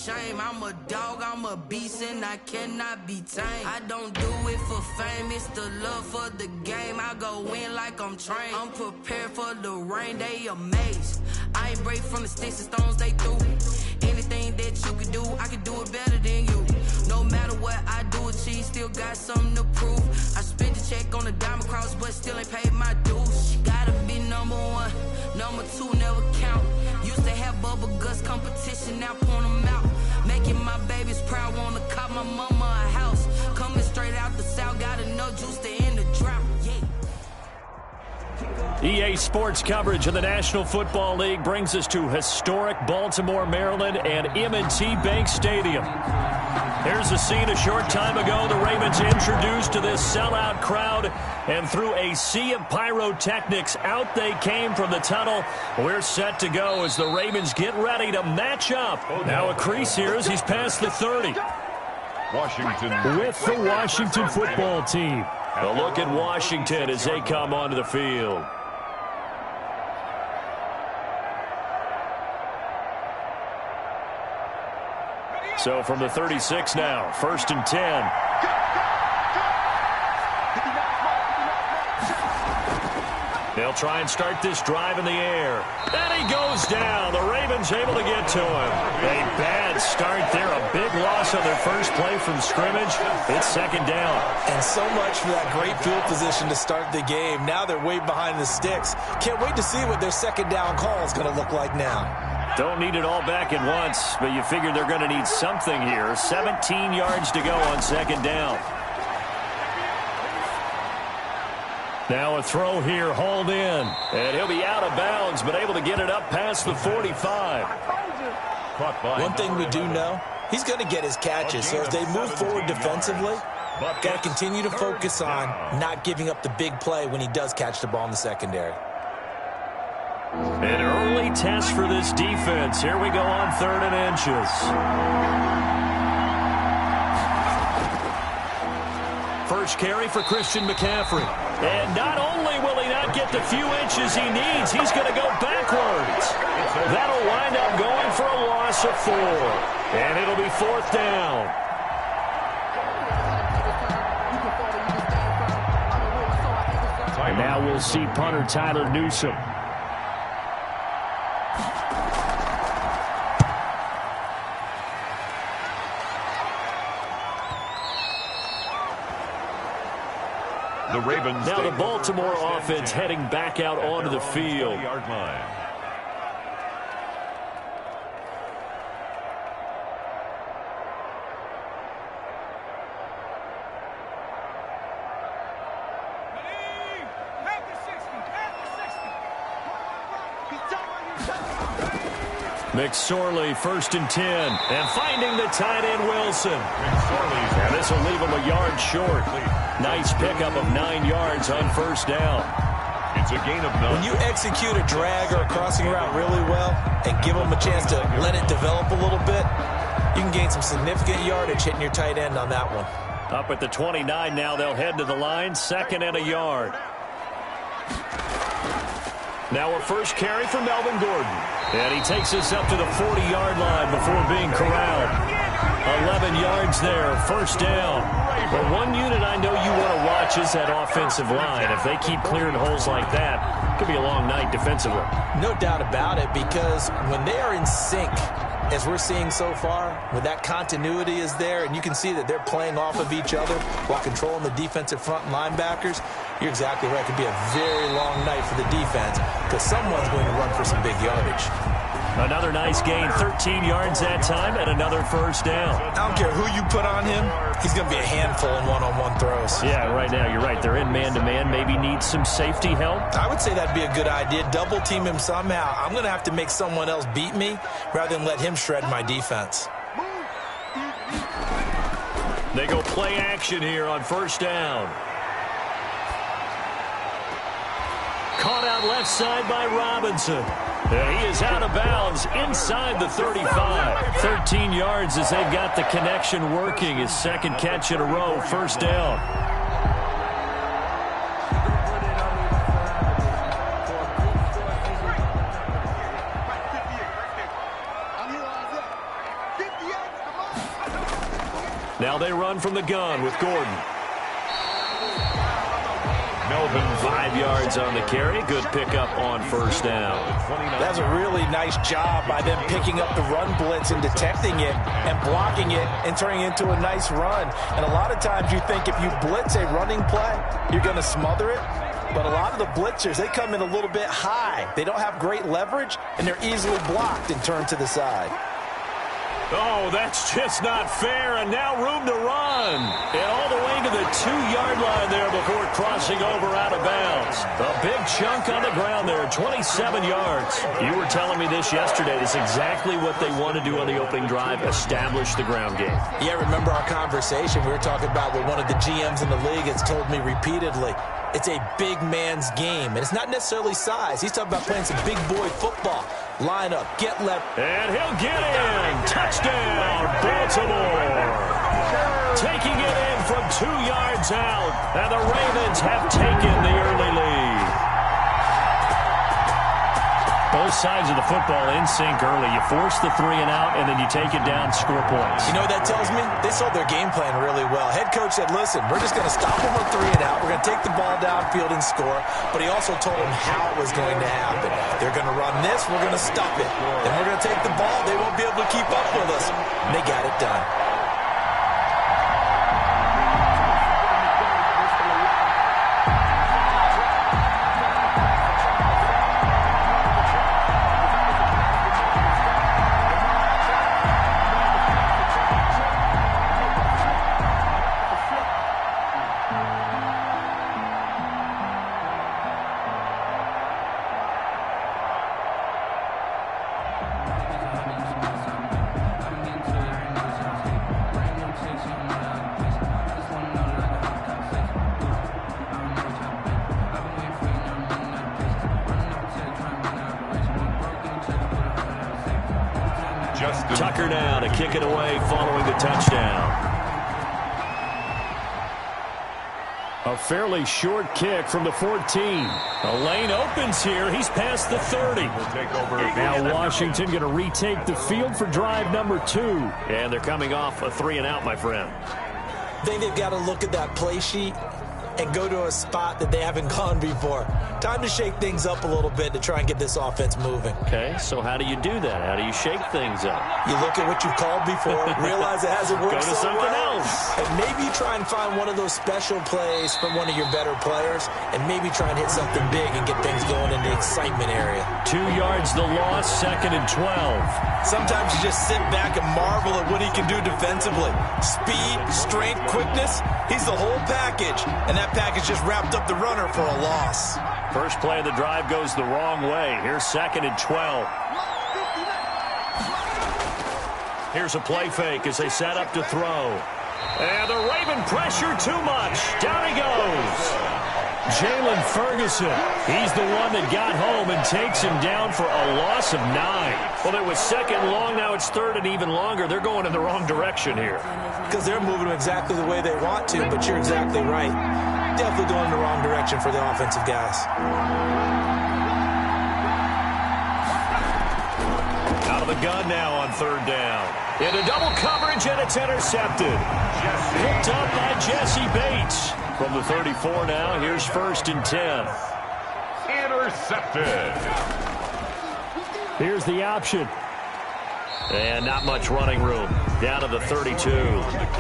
shame. I'm a dog, I'm a beast, and I cannot be tamed. I don't do it for fame, it's the love for the game. I go in like I'm trained. I'm prepared for the rain, they amazed. I ain't break from the sticks and stones they threw. Anything that you can do, I can do it better than you. No matter what I do, achieve, still got something to prove. I spent the check on the diamond cross, but still ain't paid my dues. Gotta be number one, number two never count. Used to have bubble guts competition, now point them out. Making my babies proud, wanna cop my mama a house. Coming straight out the south, got enough juice to end the drought. EA Sports coverage of the National Football League brings us to historic Baltimore, Maryland, and M&T Bank Stadium. Here's a scene a short time ago. The Ravens introduced to this sellout crowd, and through a sea of pyrotechnics, out they came from the tunnel. We're set to go as the Ravens get ready to match up. Now a crease here as he's past the 30. Washington with the Washington football team. A look at Washington as they come onto the field. So from the 36 now, 1st and 10. They'll try and start this drive in the air. And he goes down. The Ravens able to get to him. A bad start there. A big loss on their first play from scrimmage. It's 2nd down. And so much for that great field position to start the game. Now they're way behind the sticks. Can't wait to see what their 2nd down call is going to look like now. Don't need it all back at once, but you figure they're going to need something here. 17 yards to go on 2nd down. Now a throw here, hauled in. And he'll be out of bounds, but able to get it up past the 45. One thing we do know, he's going to get his catches. So as they move forward defensively, got to continue to focus on not giving up the big play when he does catch the ball in the secondary. An early test for this defense. Here we go on 3rd and inches. First carry for Christian McCaffrey. And not only will he not get the few inches he needs, he's going to go backwards. That'll wind up going for a loss of 4. And it'll be 4th down. And now we'll see punter Tyler Newsome. The Ravens. Now the Baltimore offense heading back out onto the field. McSorley, 1st and 10. And finding the tight end, Wilson. And this will leave him a yard short. Nice pickup of 9 yards on 1st down. It's a gain of 9. When you execute a drag or a crossing route really well and give them a chance to let it develop a little bit, you can gain some significant yardage hitting your tight end on that one. Up at the 29 now, they'll head to the line. 2nd and a yard. Now a first carry for Melvin Gordon. And he takes us up to the 40-yard line before being corralled. 11 yards there, 1st down. But one unit I know you want to watch is that offensive line. If they keep clearing holes like that, it could be a long night defensively. No doubt about it, because when they are in sync, as we're seeing so far, when that continuity is there, and you can see that they're playing off of each other while controlling the defensive front and linebackers, you're exactly right. It could be a very long night for the defense because someone's going to run for some big yardage. Another nice gain, 13 yards that time, and another 1st down. I don't care who you put on him, he's going to be a handful in one-on-one throws. Yeah, right now, you're right. They're in man-to-man, maybe need some safety help. I would say that'd be a good idea. Double team him somehow. I'm going to have to make someone else beat me rather than let him shred my defense. They go play action here on 1st down. Caught out left side by Robinson. And he is out of bounds inside the 35. 13 yards as they've got the connection working. His 2nd catch in a row, 1st down. Now they run from the gun with Gordon. Melvin 5 yards on the carry. Good pickup on first down. That's a really nice job by them picking up the run blitz and detecting it and blocking it and turning it into a nice run. And a lot of times you think if you blitz a running play, you're going to smother it. But a lot of the blitzers, they come in a little bit high. They don't have great leverage, and they're easily blocked and turned to the side. Oh, that's just not fair, and now room to run. And all the way to the 2-yard line there before crossing over out of bounds. A big chunk on the ground there, 27 yards. You were telling me this yesterday. This is exactly what they want to do on the opening drive, establish the ground game. Yeah, remember our conversation? We were talking about what one of the GMs in the league has told me repeatedly. It's a big man's game, and it's not necessarily size. He's talking about playing some big boy football. Line up, get left. And he'll get in. Touchdown, Baltimore. Taking it in from 2 yards out, and the Ravens have taken the early lead. Both sides of the football in sync early. You force the 3 and out, and then you take it down, score points. You know what that tells me? They sold their game plan really well. Head coach said, listen, we're just going to stop them on 3 and out. We're going to take the ball downfield and score. But he also told them how it was going to happen. They're going to run this. We're going to stop it. Then we're going to take the ball. They won't be able to keep up with us. And they got it done. Tucker now to kick it away following the touchdown. A fairly short kick from the 14. A lane opens here. He's past the 30. Now Washington going to retake the field for drive number 2. And they're coming off a 3 and out, my friend. I think they've got to look at that play sheet and go to a spot that they haven't gone before. Time to shake things up a little bit to try and get this offense moving. Okay, so how do you do that? How do you shake things up? You look at what you've called before, realize it hasn't worked Go to so something well, else. and maybe try and find one of those special plays from one of your better players, and maybe try and hit something big and get things going in the excitement area. 2 yards the loss, 2nd and 12. Sometimes you just sit back and marvel at what he can do defensively. Speed, strength, quickness, he's the whole package, and that package just wrapped up the runner for a loss. First play of the drive goes the wrong way. Here's 2nd and 12. Here's a play fake as they set up to throw. And the Raven pressure too much. Down he goes. Jalen Ferguson. He's the one that got home and takes him down for a loss of 9. Well, it was 2nd long. Now it's 3rd and even longer. They're going in the wrong direction here. Because they're moving exactly the way they want to, but you're exactly right. Definitely going in the wrong direction for the offensive guys. Out of the gun now on 3rd down. Into double coverage, and it's intercepted. Picked up by Jesse Bates. From the 34 now, here's 1st and 10. Intercepted. Here's the option. And not much running room. Down to the 32.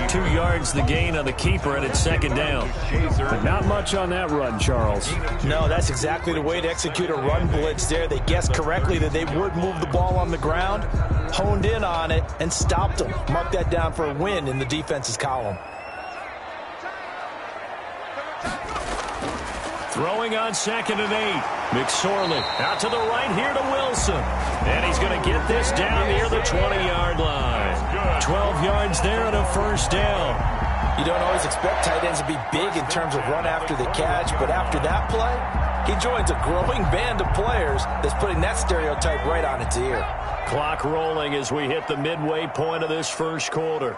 2 yards the gain on the keeper, and it's 2nd down. But not much on that run, Charles. No, that's exactly the way to execute a run blitz there. They guessed correctly that they would move the ball on the ground, honed in on it, and stopped them. Mark that down for a win in the defense's column. Throwing on 2nd and 8. McSorley out to the right here to Wilson. And he's going to get this down near the 20-yard line. 12 yards there and a 1st down. You don't always expect tight ends to be big in terms of run after the catch, but after that play, he joins a growing band of players that's putting that stereotype right on its ear. Clock rolling as we hit the midway point of this 1st quarter.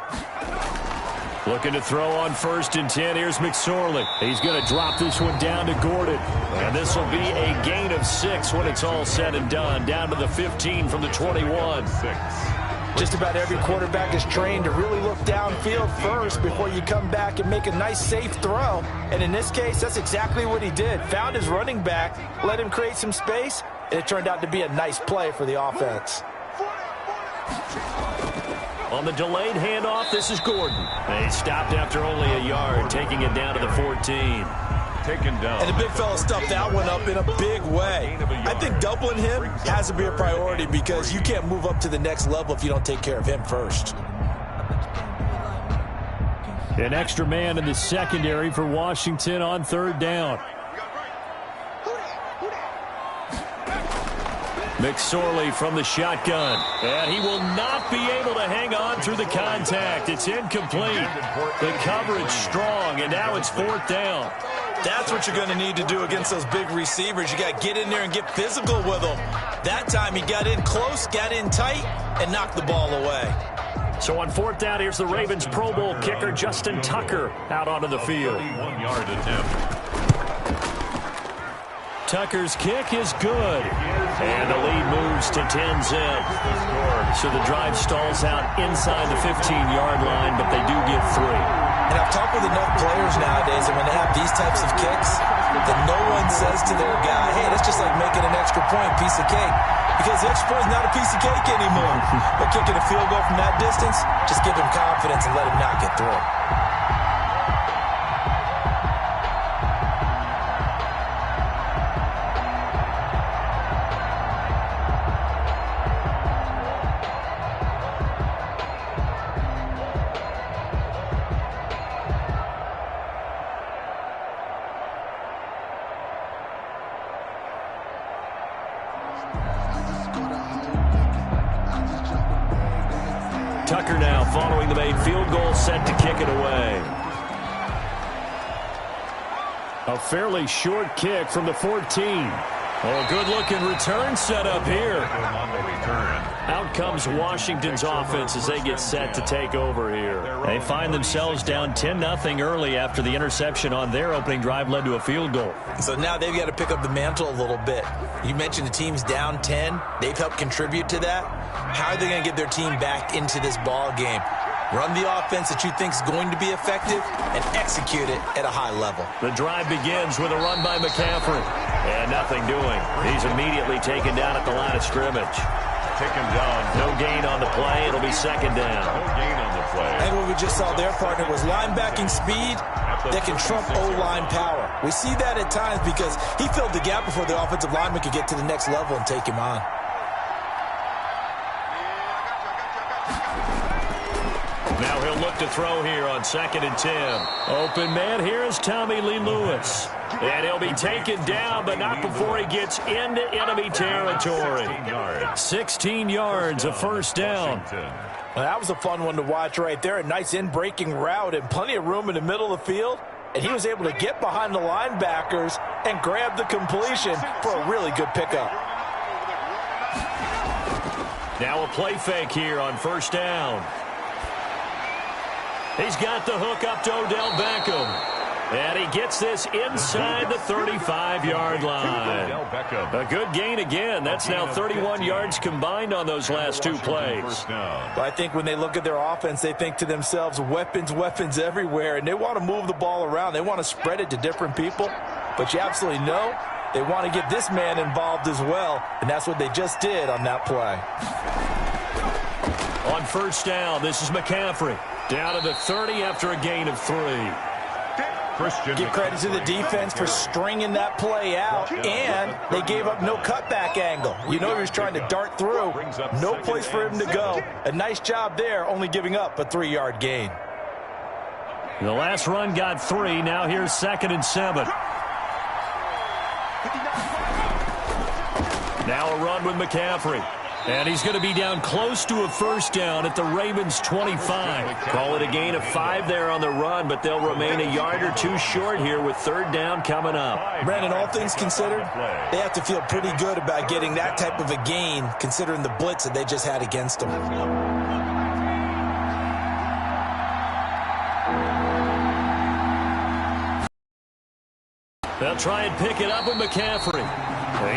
Looking to throw on 1st and 10. Here's McSorley. He's going to drop this one down to Gordon. And this will be a gain of 6 when it's all said and done. Down to the 15 from the 21. Just about every quarterback is trained to really look downfield first before you come back and make a nice, safe throw. And in this case, that's exactly what he did. Found his running back, let him create some space, and it turned out to be a nice play for the offense. On the delayed handoff, this is Gordon. He stopped after only a yard, taking it down to the 14. Taken down. And the big fella stuffed that one up in a big way. I think doubling him has to be a priority because you can't move up to the next level if you don't take care of him first. An extra man in the secondary for Washington on third down. McSorley from the shotgun. And he will not be able to hang on through the contact. It's incomplete. The coverage strong, and now it's fourth down. That's what you're going to need to do against those big receivers. You got to get in there and get physical with them. That time he got in close, got in tight, and knocked the ball away. So on fourth down, here's the Ravens Pro Bowl kicker Justin Tucker out onto the field. 31-yard attempt. Tucker's kick is good. And the lead moves to 10-zip. So the drive stalls out inside the 15-yard line, but they do get 3. And I've talked with enough players nowadays, and when they have these types of kicks, that no one says to their guy, hey, that's just like making an extra point, piece of cake. Because the extra point is not a piece of cake anymore. But kicking a field goal from that distance, just give him confidence and let him knock it through. Tucker now following the made field goal, set to kick it away. A fairly short kick from the 14. Oh, good-looking return set up here. Out comes Washington's offense as they get set to take over here. They find themselves down 10-0 early after the interception on their opening drive led to a field goal. So now they've got to pick up the mantle a little bit. You mentioned the team's down 10. They've helped contribute to that. How are they going to get their team back into this ball game? Run the offense that you think is going to be effective and execute it at a high level. The drive begins with a run by McCaffrey. And nothing doing. He's immediately taken down at the line of scrimmage. Taken down. No gain on the play. It'll be second down. No gain on the play. And what we just saw their partner was linebacking speed that can trump O-line power. We see that at times because he filled the gap before the offensive lineman could get to the next level and take him on. Now he'll look to throw here on 2nd and 10. Open man here is Tommy Lee Lewis. And he'll be taken down, but not before he gets into enemy territory. 16 yards, a first down. Well, that was a fun one to watch right there. A nice in-breaking route and plenty of room in the middle of the field. And he was able to get behind the linebackers and grab the completion for a really good pickup. Now a play fake here on first down. He's got the hook up to Odell Beckham. And he gets this inside the 35-yard line. A good gain again. That's now 31 yards combined on those last two plays. But I think when they look at their offense, they think to themselves, weapons, weapons everywhere. And they want to move the ball around. They want to spread it to different people. But you absolutely know they want to get this man involved as well. And that's what they just did on that play. On first down, this is McCaffrey. Down to the 30 after a gain of 3. Give credit to the defense for stringing that play out, and they gave up no cutback angle. You know he was trying to dart through. No place for him to go. A nice job there, only giving up a 3-yard gain. The last run got 3. Now here's 2nd and 7. Now a run with McCaffrey. And he's going to be down close to a first down at the Ravens' 25. Call it a gain of 5 there on the run, but they'll remain a yard or 2 short here with third down coming up. Brandon, all things considered, they have to feel pretty good about getting that type of a gain, considering the blitz that they just had against them. They'll try and pick it up with McCaffrey.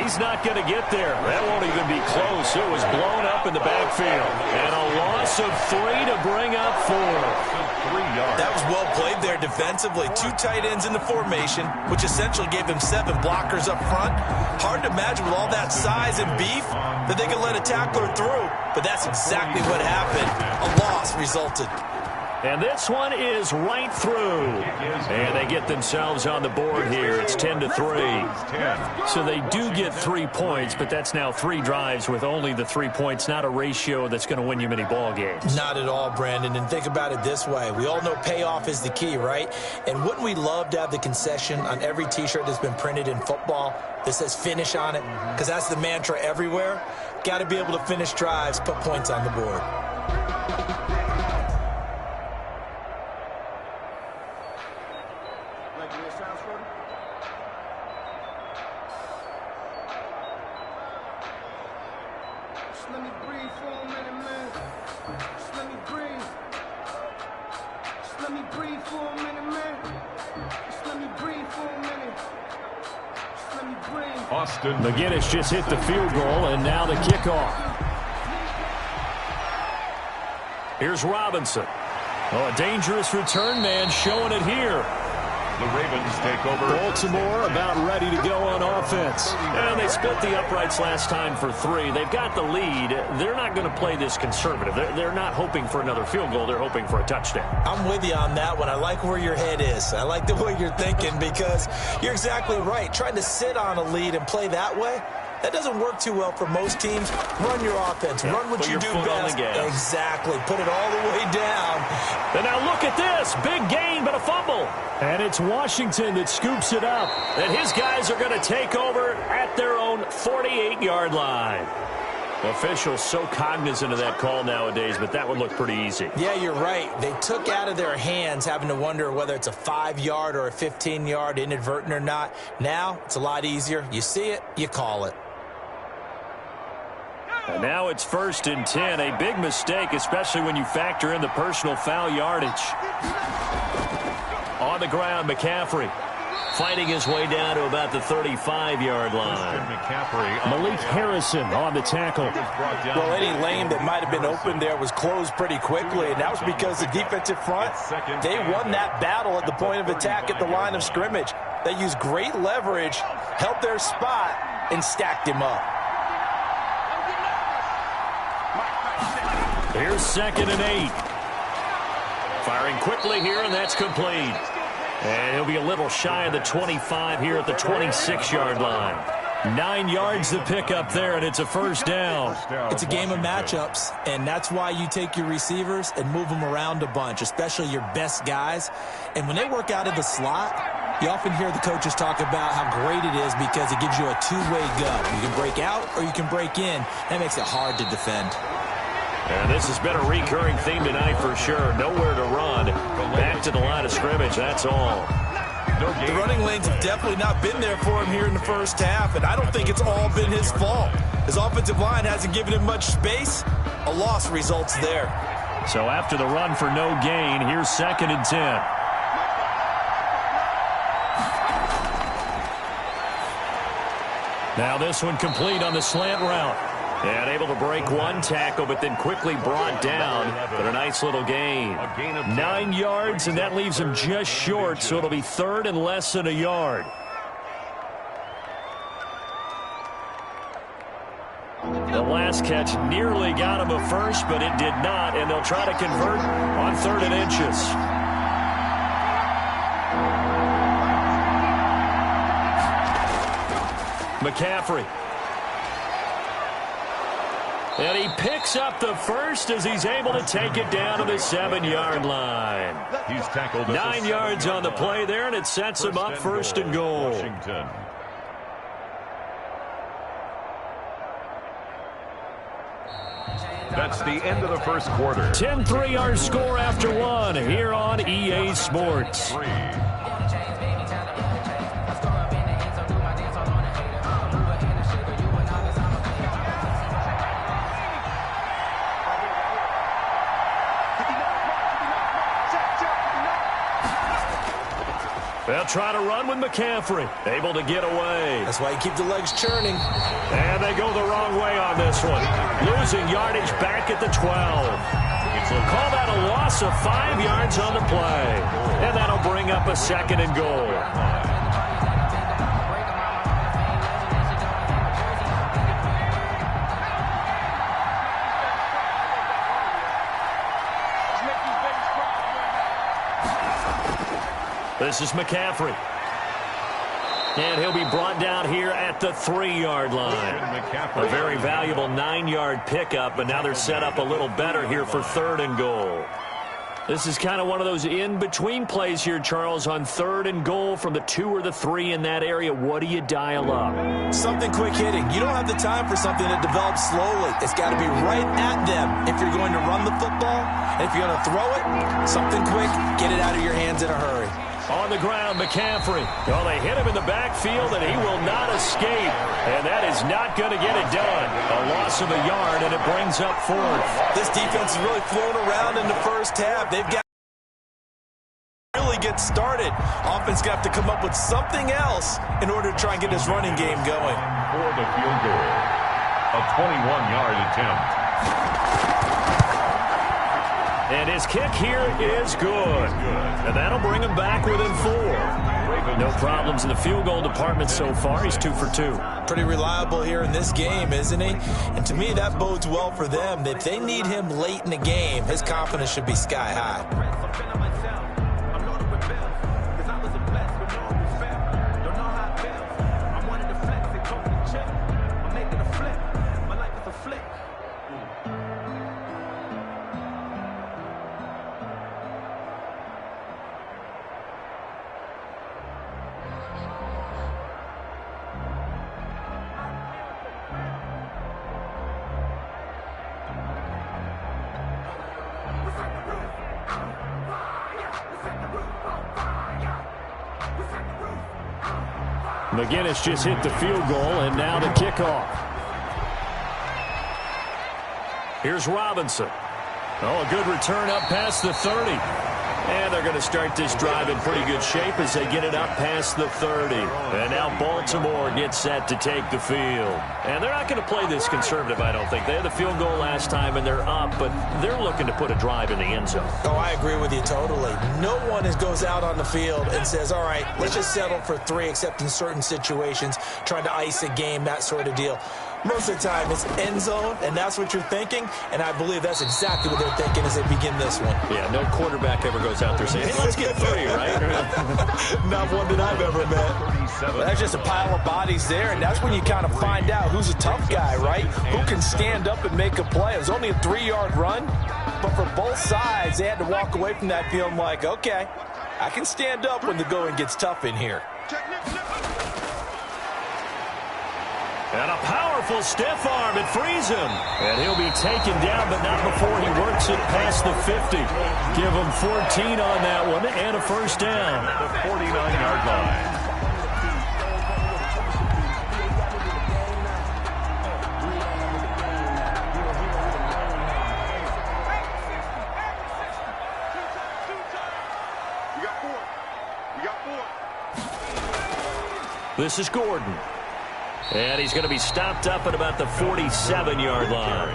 He's not going to get there. That won't even be close. It was blown up in the backfield. And a long loss of 3 to bring up 4. 3 yards. That was well played there defensively. 2 tight ends in the formation, which essentially gave them 7 blockers up front. Hard to imagine with all that size and beef that they could let a tackler through. But that's exactly what happened. A loss resulted. And this one is right through. And they get themselves on the board here. It's 10-3. So they do get 3 points, but that's now 3 drives with only the 3 points. Not a ratio that's going to win you many ball games. Not at all, Brandon. And think about it this way. We all know payoff is the key, right? And wouldn't we love to have the concession on every T-shirt that's been printed in football that says finish on it? Because that's the mantra everywhere. Got to be able to finish drives, put points on the board. Let me breathe for a minute, man. Just let me breathe. Just let me breathe for a minute, man. Just let me breathe for a minute. Just let me breathe. Austin McGinnis just hit the field goal, and now the kickoff. Here's Robinson. Oh, a dangerous return man showing it here. The Ravens take over. Baltimore about ready to go on offense. And they split the uprights last time for 3. They've got the lead. They're not going to play this conservative. They're not hoping for another field goal. They're hoping for a touchdown. I'm with you on that one. I like where your head is. I like the way you're thinking because you're exactly right. Trying to sit on a lead and play that way, that doesn't work too well for most teams. Run your offense. Yeah, run what you do best. Exactly. Put it all the way down. And now look at this. Big gain, but a fumble. And it's Washington that scoops it up. And his guys are going to take over at their own 48-yard line. Officials so cognizant of that call nowadays, but that would look pretty easy. Yeah, you're right. They took out of their hands having to wonder whether it's a 5-yard or a 15-yard inadvertent or not. Now it's a lot easier. You see it, you call it. And now it's 1st and 10. A big mistake, especially when you factor in the personal foul yardage. On the ground, McCaffrey fighting his way down to about the 35-yard line. Malik Harrison on the tackle. Well, any lane that might have been open there was closed pretty quickly, and that was because the defensive front, they won that battle at the point of attack at the line of scrimmage. They used great leverage, held their spot, and stacked him up. Here's 2nd and 8. Firing quickly here, and that's complete. And he'll be a little shy of the 25 here at the 26-yard line. 9 yards to pick up there, and it's a 1st down. It's a game of matchups, and that's why you take your receivers and move them around a bunch, especially your best guys. And when they work out of the slot, you often hear the coaches talk about how great it is because it gives you a two-way go. You can break out or you can break in. That makes it hard to defend. And this has been a recurring theme tonight for sure. Nowhere to run. Back to the line of scrimmage, that's all. The running lanes have definitely not been there for him here in the first half, and I don't think it's all been his fault. His offensive line hasn't given him much space. A loss results there. So after the run for no gain, here's 2nd and 10. Now this one complete on the slant route. And able to break one tackle, but then quickly brought down. But a nice little gain. 9 yards, and that leaves him just short, so it'll be 3rd and less than a yard. The last catch nearly got him a 1st, but it did not, and they'll try to convert on 3rd and inches. McCaffrey. And he picks up the 1st as he's able to take it down to the 7-yard line. He's tackled 9 yards on the play there, and it sets him up 1st and goal. Washington. That's the end of the first quarter. 10-3 our score after 1 here on EA Sports. 3. They'll try to run with McCaffrey. Able to get away. That's why you keep the legs churning. And they go the wrong way on this one. Losing yardage back at the 12. Call that a loss of 5 yards on the play. And that'll bring up a 2nd and goal. This is McCaffrey. And he'll be brought down here at the 3-yard line. A very valuable 9-yard pickup, but now they're set up a little better here for 3rd and goal. This is kind of one of those in-between plays here, Charles, on 3rd and goal from the 2 or the 3 in that area. What do you dial up? Something quick hitting. You don't have the time for something that develops slowly. It's got to be right at them if you're going to run the football. And if you're going to throw it, something quick, get it out of your hands in a hurry. On the ground, McCaffrey. Well, they hit him in the backfield, and he will not escape. And that is not going to get it done. A loss of a yard, and it brings up 4th. This defense is really flown around in the first half. They've got to really get started. Offense got to come up with something else in order to try and get this running game going. For the field goal, a 21-yard attempt. And his kick here is good. And that'll bring him back within 4. No problems in the field goal department so far. He's 2 for 2. Pretty reliable here in this game, isn't he? And to me, that bodes well for them. If they need him late in the game, his confidence should be sky high. McGinnis just hit the field goal, and now the kickoff. Here's Robinson. Oh, a good return up past the 30. And they're going to start this drive in pretty good shape as they get it up past the 30. And now Baltimore gets set to take the field. And they're not going to play this conservative, I don't think. They had the field goal last time, and they're up, but they're looking to put a drive in the end zone. Oh, I agree with you totally. No one goes out on the field and says, all right, let's just settle for 3, except in certain situations, trying to ice a game, that sort of deal. Most of the time, it's end zone, and that's what you're thinking, and I believe that's exactly what they're thinking as they begin this one. Yeah, no quarterback ever goes out there saying, hey, let's get 3, right? Not one that I've ever met. Well, that's just a pile of bodies there, and that's when you kind of find out who's a tough guy, right? Who can stand up and make a play. It was only a 3-yard run, but for both sides, they had to walk away from that feeling like, okay, I can stand up when the going gets tough in here. And a powerful stiff arm. It frees him. And he'll be taken down, but not before he works it past the 50. Give him 14 on that one and a first down. The 49-yard line. This is Gordon. And he's going to be stopped up at about the 47-yard line.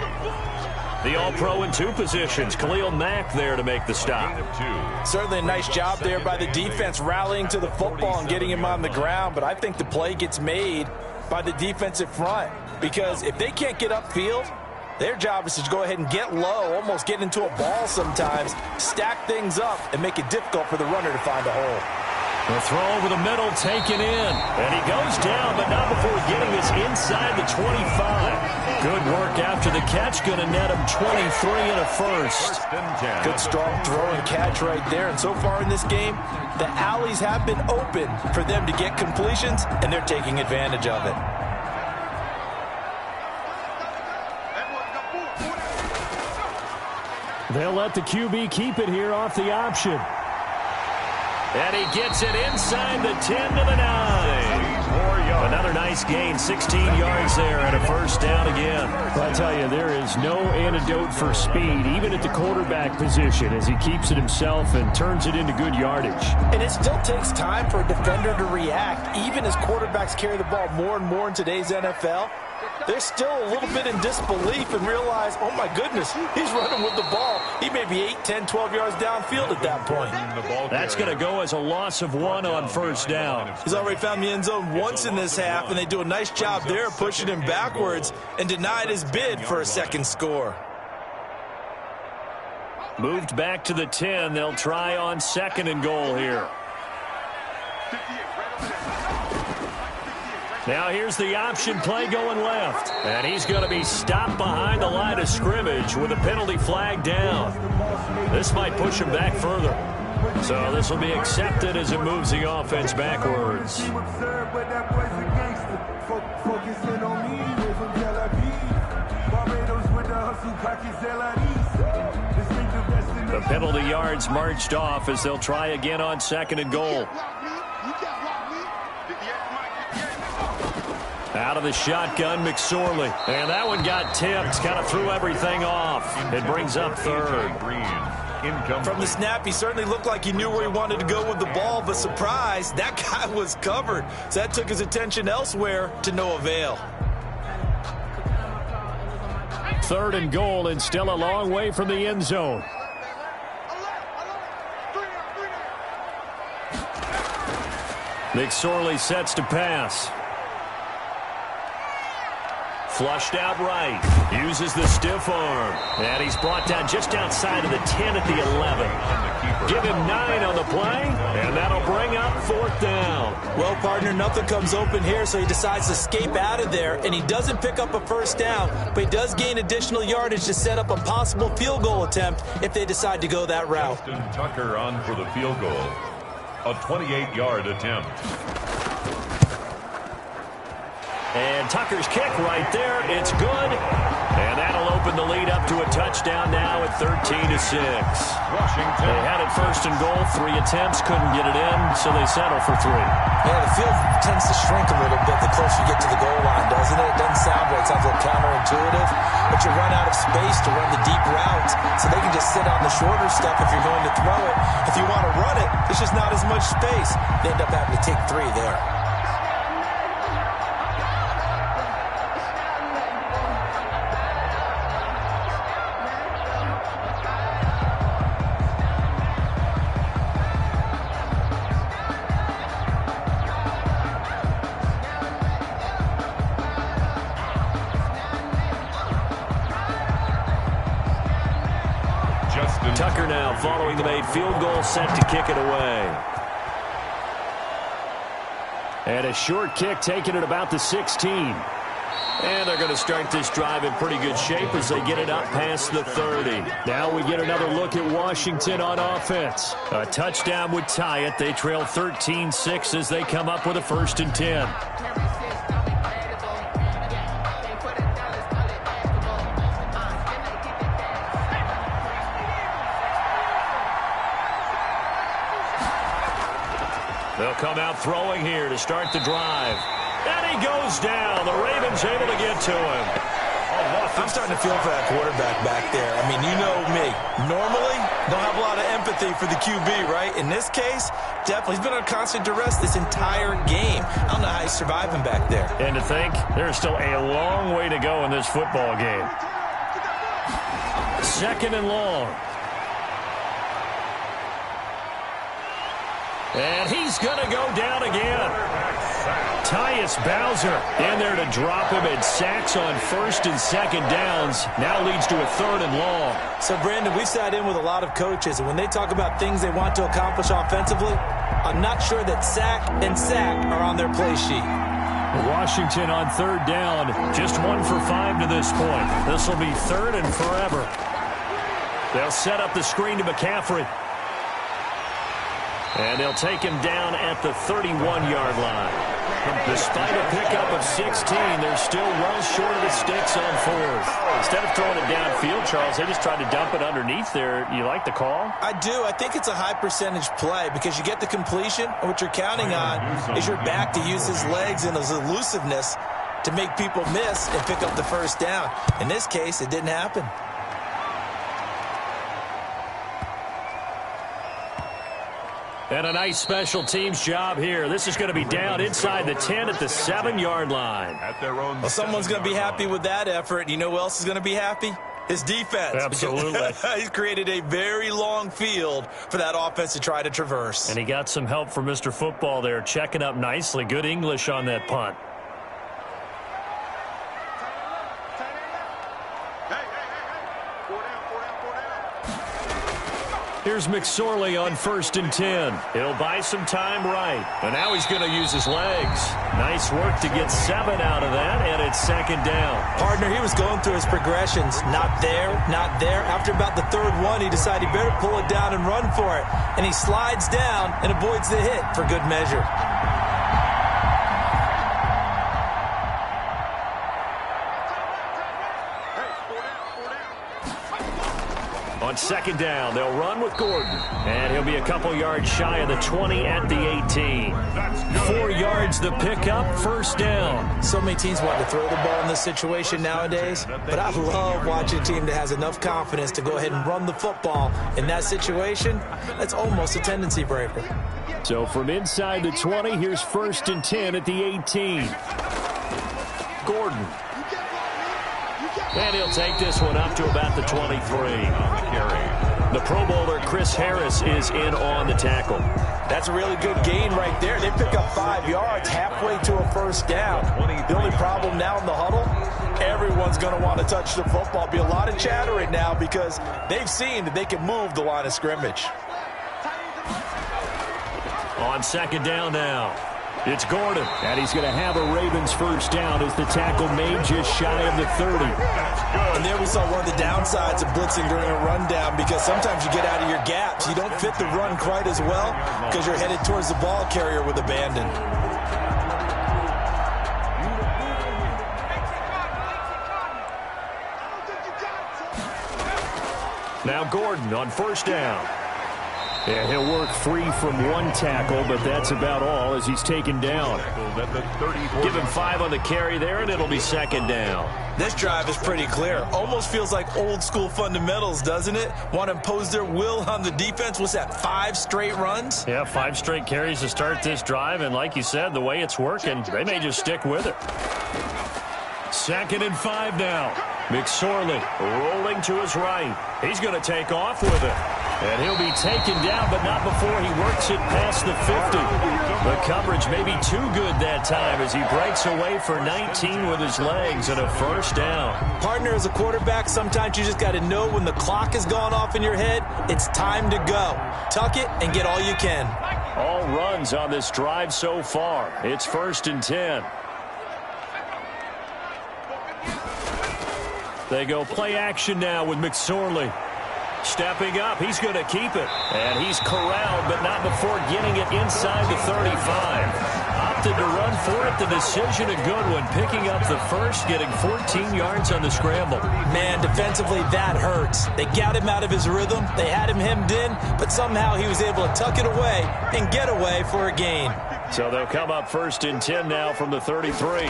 The All-Pro in 2 positions. Khalil Mack there to make the stop. Certainly a nice job there by the defense rallying to the football and getting him on the ground, but I think the play gets made by the defensive front because if they can't get upfield, their job is to go ahead and get low, almost get into a ball sometimes, stack things up, and make it difficult for the runner to find a hole. The throw over the middle taken in. And he goes down, but not before getting this inside the 25. Good work after the catch. Going to net him 23 and a first. Good strong throw and catch right there. And so far in this game, the alleys have been open for them to get completions, and they're taking advantage of it. They'll let the QB keep it here off the option. And he gets it inside the 10 to the 9. Another nice gain, 16 yards there, and a first down again. Well, I tell you, there is no antidote for speed, even at the quarterback position, as he keeps it himself and turns it into good yardage. And it still takes time for a defender to react, even as quarterbacks carry the ball more and more in today's NFL. They're still a little bit in disbelief and realize, oh my goodness, he's running with the ball. He may be 8, 10, 12 yards downfield at that point. That's going to go as a loss of 1 on first down. He's already found the end zone once in this half, and they do a nice job there pushing him backwards and denied his bid for a second score. Moved back to the 10. They'll try on 2nd and goal here. Now here's the option play going left. And he's going to be stopped behind the line of scrimmage with a penalty flag down. This might push him back further. So this will be accepted as it moves the offense backwards. The penalty yards marched off as they'll try again on 2nd and goal. Out of the shotgun, McSorley. And that one got tipped, kind of threw everything off. It brings up 3rd. From the snap, he certainly looked like he knew where he wanted to go with the ball, but surprise, that guy was covered. So that took his attention elsewhere to no avail. 3rd and goal, and still a long way from the end zone. McSorley sets to pass. Flushed out right. Uses the stiff arm. And he's brought down just outside of the 10 at the 11. Give him 9 on the play, and that'll bring up 4th down. Well, partner, nothing comes open here, so he decides to escape out of there, and he doesn't pick up a first down, but he does gain additional yardage to set up a possible field goal attempt if they decide to go that route. Justin Tucker on for the field goal. A 28-yard attempt. And Tucker's kick right there. It's good. And that'll open the lead up to a touchdown now at 13-6. Washington. They had it 1st and goal. 3 attempts. Couldn't get it in, so they settle for 3. Yeah, the field tends to shrink a little bit the closer you get to the goal line, doesn't it? It doesn't sound right. It sounds a little counterintuitive. But you run out of space to run the deep routes, so they can just sit on the shorter stuff if you're going to throw it. If you want to run it, there's just not as much space. They end up having to take 3 there. Tucker now following the made field goal, set to kick it away. And a short kick taken at about the 16. And they're going to start this drive in pretty good shape as they get it up past the 30. Now we get another look at Washington on offense. A touchdown would tie it. They trail 13-6 as they come up with a 1st and 10. They'll come out throwing here to start the drive. And he goes down. The Ravens able to get to him. I'm starting to feel for that quarterback back there. I mean, you know me. Normally, don't have a lot of empathy for the QB, right? In this case, definitely. He's been on constant duress this entire game. I don't know how he's surviving back there. And to think, there's still a long way to go in this football game. 2nd and long. And he's going to go down again. Tyus Bowser in there to drop him, and sacks on 1st and 2nd downs. Now leads to a 3rd and long. So, Brandon, we sat in with a lot of coaches, and when they talk about things they want to accomplish offensively, I'm not sure that sack and sack are on their play sheet. Washington on 3rd down, just 1 for 5 to this point. This will be 3rd and forever. They'll set up the screen to McCaffrey. And they'll take him down at the 31-yard line. Despite a pickup of 16, they're still well short of the sticks on fourth. Instead of throwing it downfield, Charles, they just tried to dump it underneath there. You like the call? I do. I think it's a high percentage play because you get the completion, and what you're counting on is your back to use his legs and his elusiveness to make people miss and pick up the first down. In this case, it didn't happen. And a nice special teams job here. This is going to be down inside the 10 at the 7-yard line. At their own well, someone's going to be happy with that effort. You know who else is going to be happy? His defense. Absolutely. He's created a very long field for that offense to try to traverse. And he got some help from Mr. Football there, checking up nicely. Good English on that punt. Here's McSorley on 1st and 10. He'll buy some time right. And now he's going to use his legs. Nice work to get 7 out of that, and it's 2nd down. Partner, he was going through his progressions. Not there, not there. After about the 3rd one, he decided he better pull it down and run for it. And he slides down and avoids the hit for good measure. On 2nd down, they'll run with Gordon. And he'll be a couple yards shy of the 20 at the 18. 4 yards the pickup, 1st down. So many teams want to throw the ball in this situation nowadays, but I love watching a team that has enough confidence to go ahead and run the football. In that situation, that's almost a tendency breaker. So from inside the 20, here's 1st and 10 at the 18. Gordon. And he'll take this one up to about the 23. The Pro Bowler Chris Harris is in on the tackle. That's a really good gain right there. They pick up 5 yards halfway to a 1st down. The only problem now in the huddle, everyone's going to want to touch the football. Be a lot of chatter right now because they've seen that they can move the line of scrimmage. On 2nd down now. It's Gordon. And he's going to have a Ravens 1st down as the tackle made just shy of the 30. And there we saw one of the downsides of blitzing during a rundown because sometimes you get out of your gaps. You don't fit the run quite as well because you're headed towards the ball carrier with abandon. Now Gordon on 1st down. Yeah, he'll work free from one tackle, but that's about all as he's taken down. Give him 5 on the carry there, and it'll be 2nd down. This drive is pretty clear. Almost feels like old school fundamentals, doesn't it? Want to impose their will on the defense. What's that, 5 straight runs? Yeah, 5 straight carries to start this drive, and like you said, the way it's working, they may just stick with it. 2nd and 5 now. McSorley rolling to his right. He's going to take off with it. And he'll be taken down, but not before he works it past the 50. The coverage may be too good that time as he breaks away for 19 with his legs and a 1st down. Partner, as a quarterback, sometimes you just got to know when the clock has gone off in your head, it's time to go. Tuck it and get all you can. All runs on this drive so far. It's 1st and 10. They go play action now with McSorley. Stepping up, he's going to keep it. And he's corralled, but not before getting it inside the 35. Opted to run for it. The decision a good one. Picking up the 1st, getting 14 yards on the scramble. Man, defensively, that hurts. They got him out of his rhythm. They had him hemmed in, but somehow he was able to tuck it away and get away for a gain. So they'll come up 1st and 10 now from the 33.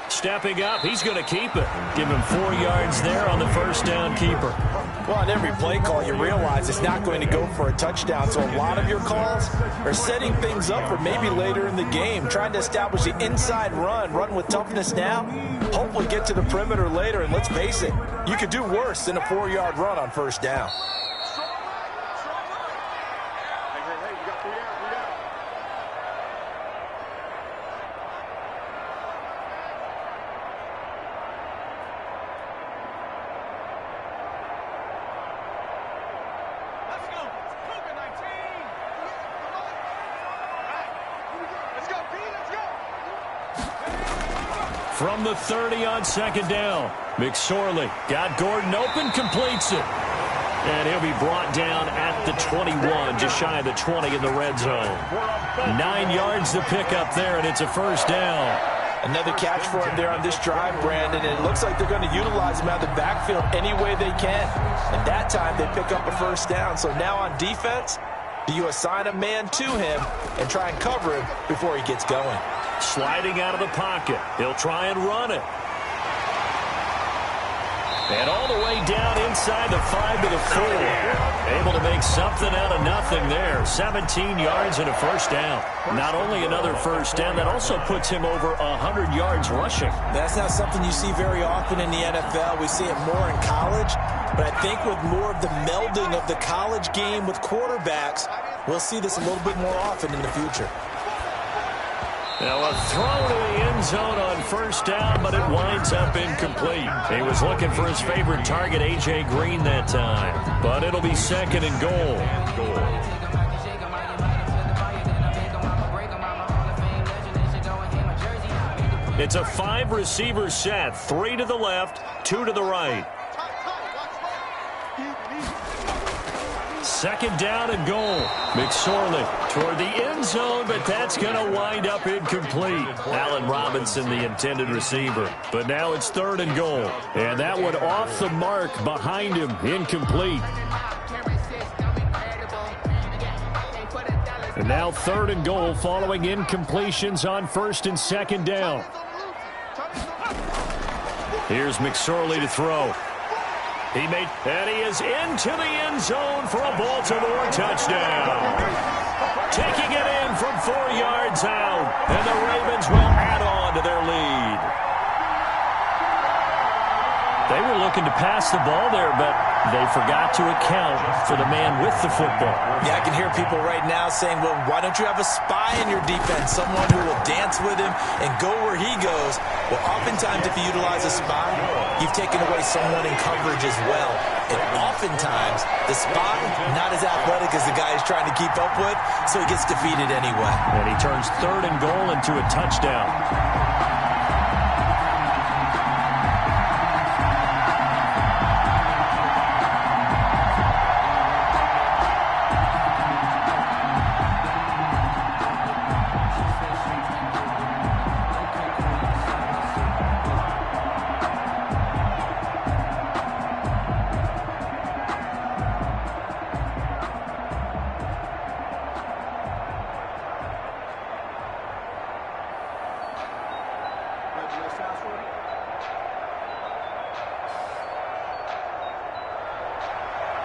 Stepping up, he's going to keep it. Give him 4 yards there on the 1st down keeper. Well, on every play call, you realize it's not going to go for a touchdown. So a lot of your calls are setting things up for maybe later in the game, trying to establish the inside run with toughness now, hopefully get to the perimeter later. And let's face it, you could do worse than a 4-yard run on 1st down. From the 30 on 2nd down. McSorley got Gordon open, completes it. And he'll be brought down at the 21, just shy of the 20 in the red zone. 9 yards to pick up there, and it's a first down. Another catch for him there on this drive, Brandon, and it looks like they're going to utilize him out of the backfield any way they can. And that time they pick up a first down. So now on defense, do you assign a man to him and try and cover him before he gets going? Sliding out of the pocket. He'll try and run it. And all the way down inside the 5 to the 4. Able to make something out of nothing there. 17 yards and a first down. Not only another first down, that also puts him over 100 yards rushing. That's not something you see very often in the NFL. We see it more in college. But I think with more of the melding of the college game with quarterbacks, we'll see this a little bit more often in the future. Now a throw to the end zone on first down, but it winds up incomplete. He was looking for his favorite target, A.J. Green, that time. But it'll be second and goal. It's a 5-receiver set. 3 to the left, 2 to the right. Second down and goal. McSorley toward the end zone, but that's going to wind up incomplete. Allen Robinson, the intended receiver. But now it's 3rd and goal. And that one off the mark behind him, incomplete. And now 3rd and goal following incompletions on 1st and 2nd down. Here's McSorley to throw. And he is into the end zone for a Baltimore touchdown. Taking it in from 4 yards out. And the Ravens will add on to their lead. They were looking to pass the ball there, but they forgot to account for the man with the football. Yeah, I can hear people right now saying, well, why don't you have a spy in your defense, someone who will dance with him and go where he goes? Well, oftentimes if you utilize a spy, you've taken away someone in coverage as well. And oftentimes, the spy, not as athletic as the guy he's trying to keep up with, so he gets defeated anyway. And he turns 3rd and goal into a touchdown.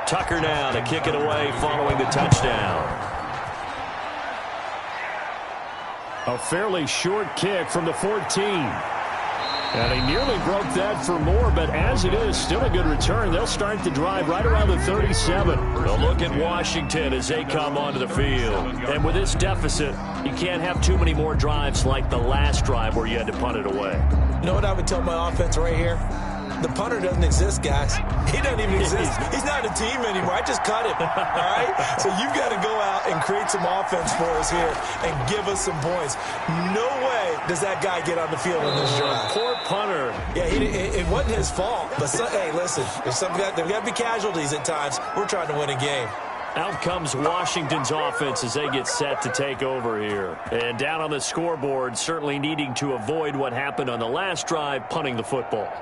Tucker now to kick it away following the touchdown. A fairly short kick from the 14. And he nearly broke that for more, but as it is, still a good return. They'll start the drive right around the 37. They'll look at Washington as they come onto the field. And with this deficit, you can't have too many more drives like the last drive where you had to punt it away. You know what I would tell my offense right here? The punter doesn't exist, guys. He doesn't even exist. He's not a team anymore. I just cut him, all right? So you've got to go out and create some offense for us here and give us some points. No way does that guy get on the field in this drive. Poor punter. Yeah, it wasn't his fault. But, hey, listen, there's got to be casualties at times. We're trying to win a game. Out comes Washington's offense as they get set to take over here. And down on the scoreboard, certainly needing to avoid what happened on the last drive, punting the football.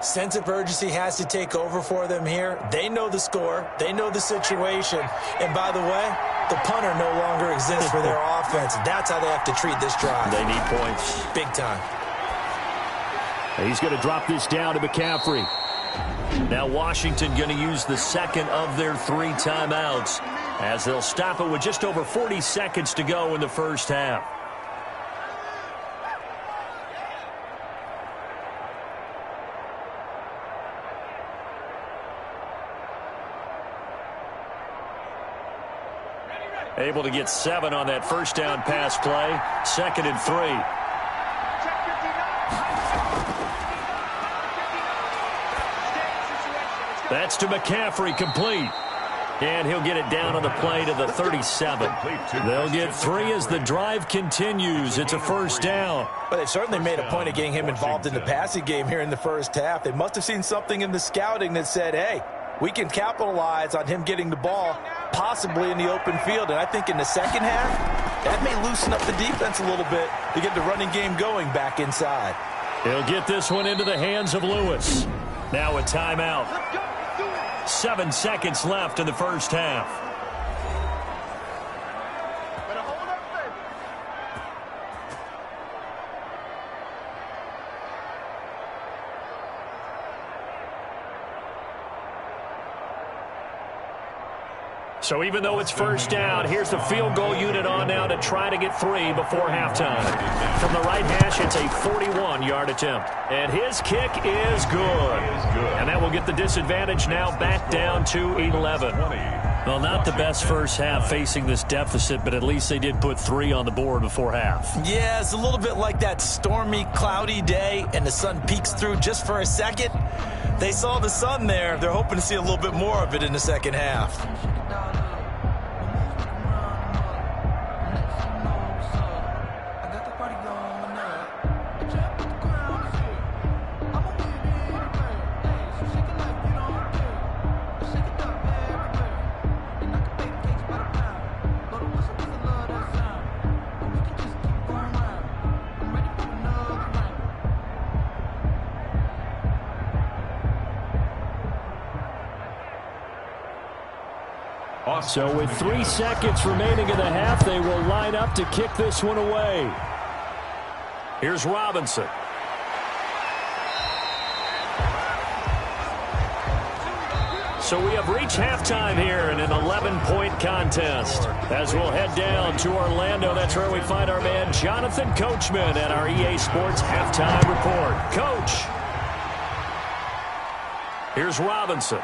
Sense of urgency has to take over for them here. They know the score. They know the situation. And by the way, the punter no longer exists for their offense. That's how they have to treat this drive. They need points. Big time. He's going to drop this down to McCaffrey. Now Washington going to use the second of their 3 timeouts as they'll stop it with just over 40 seconds to go in the first half. Able to get 7 on that first down pass play. 2nd and 3. That's to McCaffrey, complete. And he'll get it down on the play to the 37. They'll get 3 as the drive continues. It's a first down. But they've certainly made a point of getting him involved in the passing game here in the first half. They must have seen something in the scouting that said, hey, we can capitalize on him getting the ball possibly in the open field. And I think in the second half, that may loosen up the defense a little bit to get the running game going back inside. He'll get this one into the hands of Lewis. Now a timeout. 7 seconds left in the first half. So even though it's first down, here's the field goal unit on now to try to get 3 before halftime. From the right hash, it's a 41-yard attempt. And his kick is good. And that will get the disadvantage now back down to 11. Well, not the best first half facing this deficit, but at least they did put 3 on the board before half. Yeah, it's a little bit like that stormy, cloudy day, and the sun peeks through just for a second. They saw the sun there. They're hoping to see a little bit more of it in the second half. So with 3 seconds remaining in the half, they will line up to kick this one away. Here's Robinson. So we have reached halftime here in an 11-point contest. As we'll head down to Orlando, that's where we find our man Jonathan Coachman at our EA Sports Halftime Report. Coach. Here's Robinson.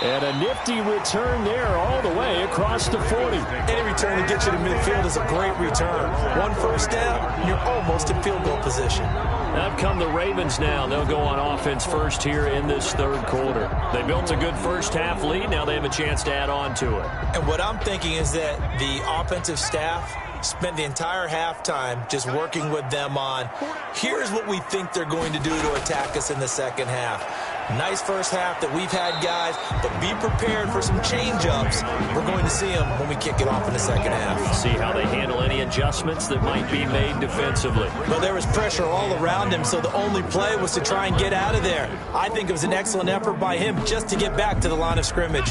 And a nifty return there all the way across the 40. Any return to get you to midfield is a great return. 1 first down, you're almost in field goal position. Out come the Ravens now. They'll go on offense first here in this third quarter. They built a good first half lead. Now they have a chance to add on to it. And what I'm thinking is that the offensive staff spent the entire halftime just working with them on, here's what we think they're going to do to attack us in the second half. Nice first half that we've had, guys, but be prepared for some change-ups. We're going to see them when we kick it off in the second half. See how they handle any adjustments that might be made defensively. Well, there was pressure all around him, so the only play was to try and get out of there. I think it was an excellent effort by him just to get back to the line of scrimmage.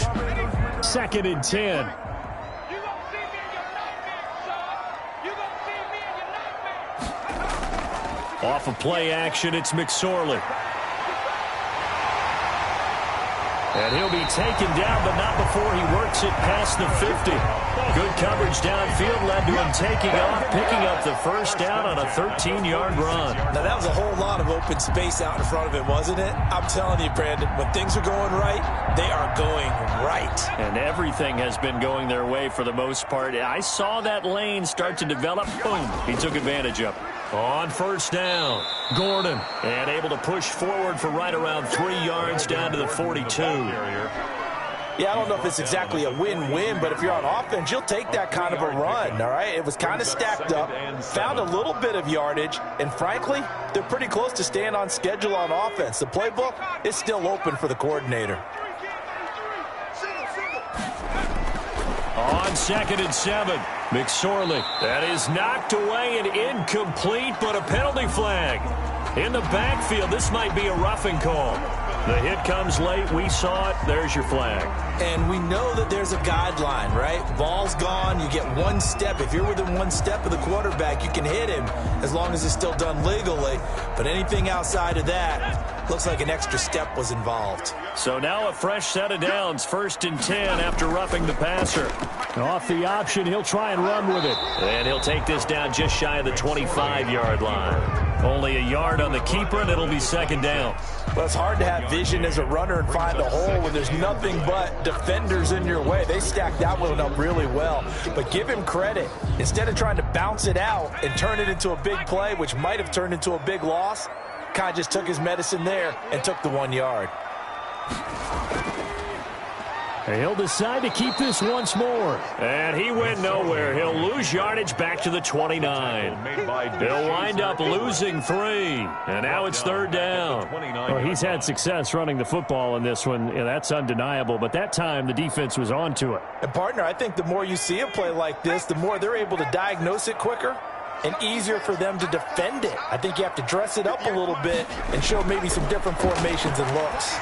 2nd and 10. Off of play action, it's McSorley. And he'll be taken down, but not before he works it past the 50. Good coverage downfield led to him taking off, picking up the first down on a 13-yard run. Now, that was a whole lot of open space out in front of him, wasn't it? I'm telling you, Brandon, when things are going right, they are going right. And everything has been going their way for the most part. I saw that lane start to develop. Boom. He took advantage of it. On first down, Gordon, and able to push forward for right around 3 yards down to the 42. Yeah, I don't know if it's exactly a win-win, but if you're on offense, you'll take that kind of a run, all right? It was kind of stacked up, found a little bit of yardage, and frankly, they're pretty close to staying on schedule on offense. The playbook is still open for the coordinator. On 2nd and 7, McSorley. That is knocked away and incomplete, but a penalty flag. In the backfield, this might be a roughing call. The hit comes late. We saw it. There's your flag. And we know that there's a guideline, right? Ball's gone. You get 1 step. If you're within 1 step of the quarterback, you can hit him as long as it's still done legally. But anything outside of that, looks like an extra step was involved. So now a fresh set of downs. 1st and 10 after roughing the passer. Off the option, he'll try and run with it. And he'll take this down just shy of the 25-yard line. Only a yard on the keeper, and it'll be 2nd down. Well, it's hard to have vision as a runner and find a hole when there's nothing but defenders in your way. They stacked that one up really well. But give him credit. Instead of trying to bounce it out and turn it into a big play, which might have turned into a big loss, kind of just took his medicine there and took the 1 yard. He'll decide to keep this once more. And he went nowhere. He'll lose yardage back to the 29. He'll wind up losing 3. And now it's 3rd down. Well, he's had success running the football in this one. Yeah, that's undeniable. But that time, the defense was on to it. And, partner, I think the more you see a play like this, the more they're able to diagnose it quicker and easier for them to defend it. I think you have to dress it up a little bit and show maybe some different formations and looks.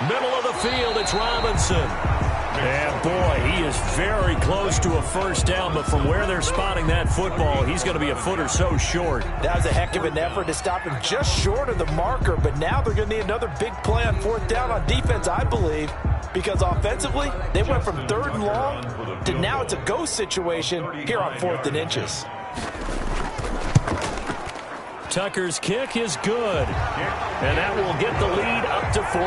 Middle of the field, it's Robinson. And, boy, he is very close to a first down, but from where they're spotting that football, he's going to be a foot or so short. That was a heck of an effort to stop him just short of the marker, but now they're going to need another big play on 4th down on defense, I believe, because offensively, they went from 3rd and long to now it's a go situation here on 4th and inches. Tucker's kick is good, and that will get the lead up to 14.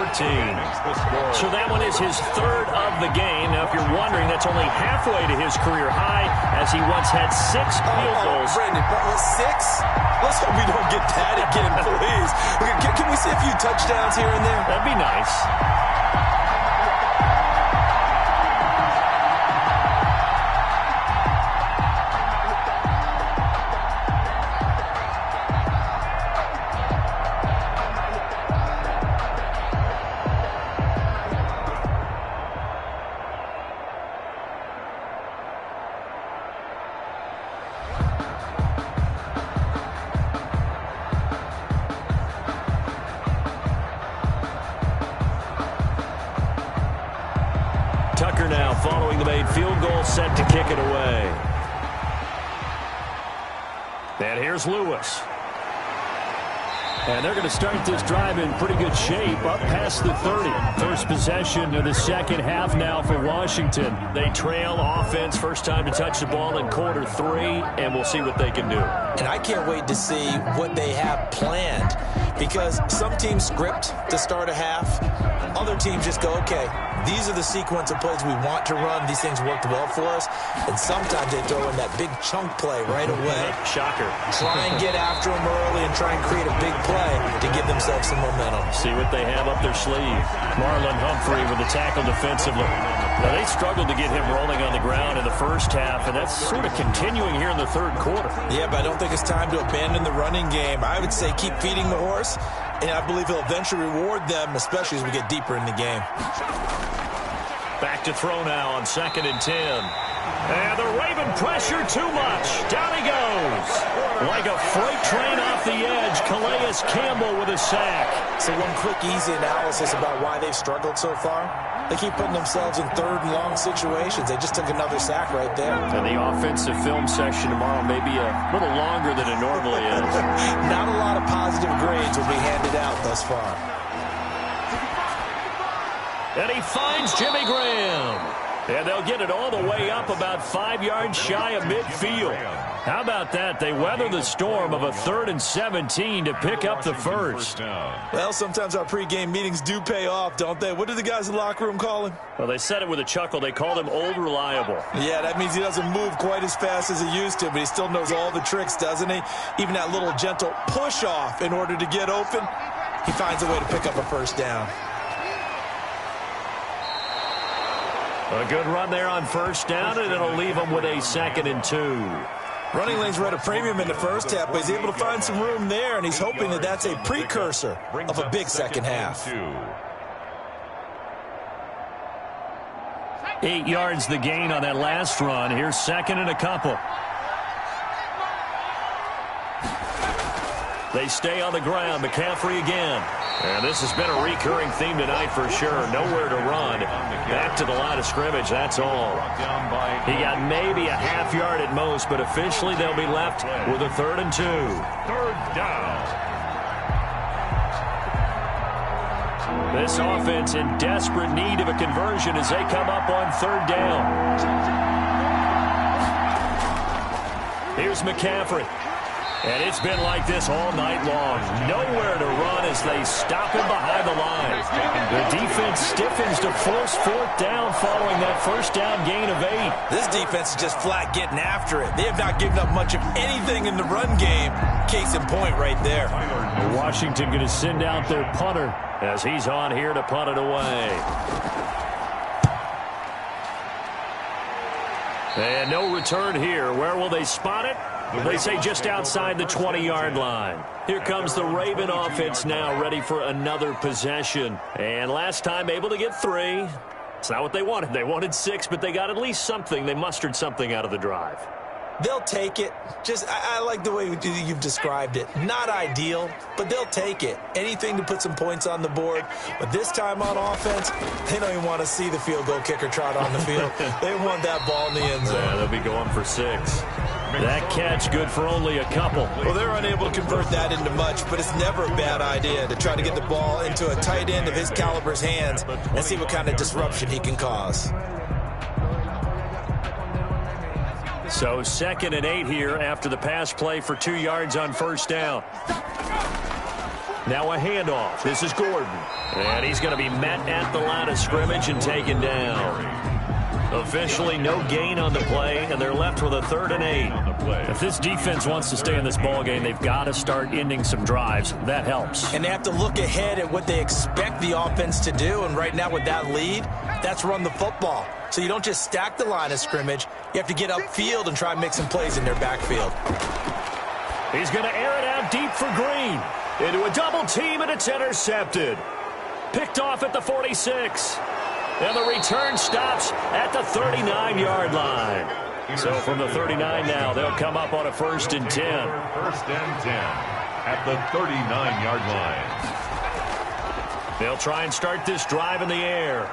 So that one is his 3rd of the game. Now, if you're wondering, that's only halfway to his career high, as he once had 6 field goals. Brandon, 6? Let's hope we don't get that again, please. Can we see a few touchdowns here and there? That'd be nice. Tucker now following the made field goal, set to kick it away. And here's Lewis. And they're going to start this drive in pretty good shape, up past the 30. First possession of the second half now for Washington. They trail offense, first time to touch the ball in quarter 3, and we'll see what they can do. And I can't wait to see what they have planned, because some teams script to start a half. Other teams just go, okay, these are the sequence of plays we want to run. These things worked well for us. And sometimes they throw in that big chunk play right away. Shocker. Try and get after them early and try and create a big play to give themselves some momentum. See what they have up their sleeve. Marlon Humphrey with the tackle defensively. Now, they struggled to get him rolling on the ground in the first half, and that's sort of continuing here in the 3rd quarter. Yeah, but I don't think it's time to abandon the running game. I would say keep feeding the horse, and I believe he'll eventually reward them, especially as we get deeper in the game. Back to throw now on 2nd and 10. And the Raven pressure too much. Down he goes. Like a freight train off the edge, Calais Campbell with a sack. So one quick, easy analysis about why they've struggled so far. They keep putting themselves in 3rd and long situations. They just took another sack right there. And the offensive film session tomorrow may be a little longer than it normally is. Not a lot of positive grades will be handed out thus far. And he finds Jimmy Graham. And they'll get it all the way up about 5 yards shy of midfield. How about that? They weather the storm of a 3rd and 17 to pick up the first. Well, sometimes our pregame meetings do pay off, don't they? What do the guys in the locker room call him? Well, they said it with a chuckle. They called him Old Reliable. Yeah, that means he doesn't move quite as fast as he used to, but he still knows all the tricks, doesn't he? Even that little gentle push-off in order to get open, he finds a way to pick up a first down. A good run there on first down, and it'll leave them with a 2nd and 2. Running lanes were at a premium in the first half, but he's able to find some room there, and he's hoping that that's a precursor of a big second half. 8 yards the gain on that last run. Here's 2nd and a couple. They stay on the ground. McCaffrey again. And this has been a recurring theme tonight for sure. Nowhere to run. Back to the line of scrimmage, that's all. He got maybe a half yard at most, but officially they'll be left with a 3rd and 2. 3rd down. This offense in desperate need of a conversion as they come up on 3rd down. Here's McCaffrey. And it's been like this all night long. Nowhere to run as they stop him behind the line. The defense stiffens to force 4th down following that first down gain of 8. This defense is just flat getting after it. They have not given up much of anything in the run game. Case in point right there. Washington going to send out their punter as he's on here to punt it away. And no return here. Where will they spot it? They say just outside the 20-yard line. Here comes the Raven offense now, ready for another possession. And last time able to get 3. It's not what they wanted. They wanted 6, but they got at least something. They mustered something out of the drive. They'll take it. I like the way you've described it. Not ideal, but they'll take it. Anything to put some points on the board. But this time on offense, they don't even want to see the field goal kicker trot on the field. They want that ball in the end zone. Yeah, they'll be going for 6. That catch good for only a couple. Well, they're unable to convert that into much, but it's never a bad idea to try to get the ball into a tight end of his caliber's hands and see what kind of disruption he can cause. So 2nd and 8 here after the pass play for 2 yards on first down. Now a handoff. This is Gordon. And he's going to be met at the line of scrimmage and taken down. Officially no gain on the play, and they're left with a 3rd and 8. If this defense wants to stay in this ballgame, they've got to start ending some drives. That helps. And they have to look ahead at what they expect the offense to do, and right now with that lead, that's run the football. So you don't just stack the line of scrimmage. You have to get upfield and try and make some plays in their backfield. He's going to air it out deep for Green. Into a double team, and it's intercepted. Picked off at the 46. And the return stops at the 39-yard line. So from the 39 now, they'll come up on a 1st and 10. 1st and 10 at the 39-yard line. They'll try and start this drive in the air.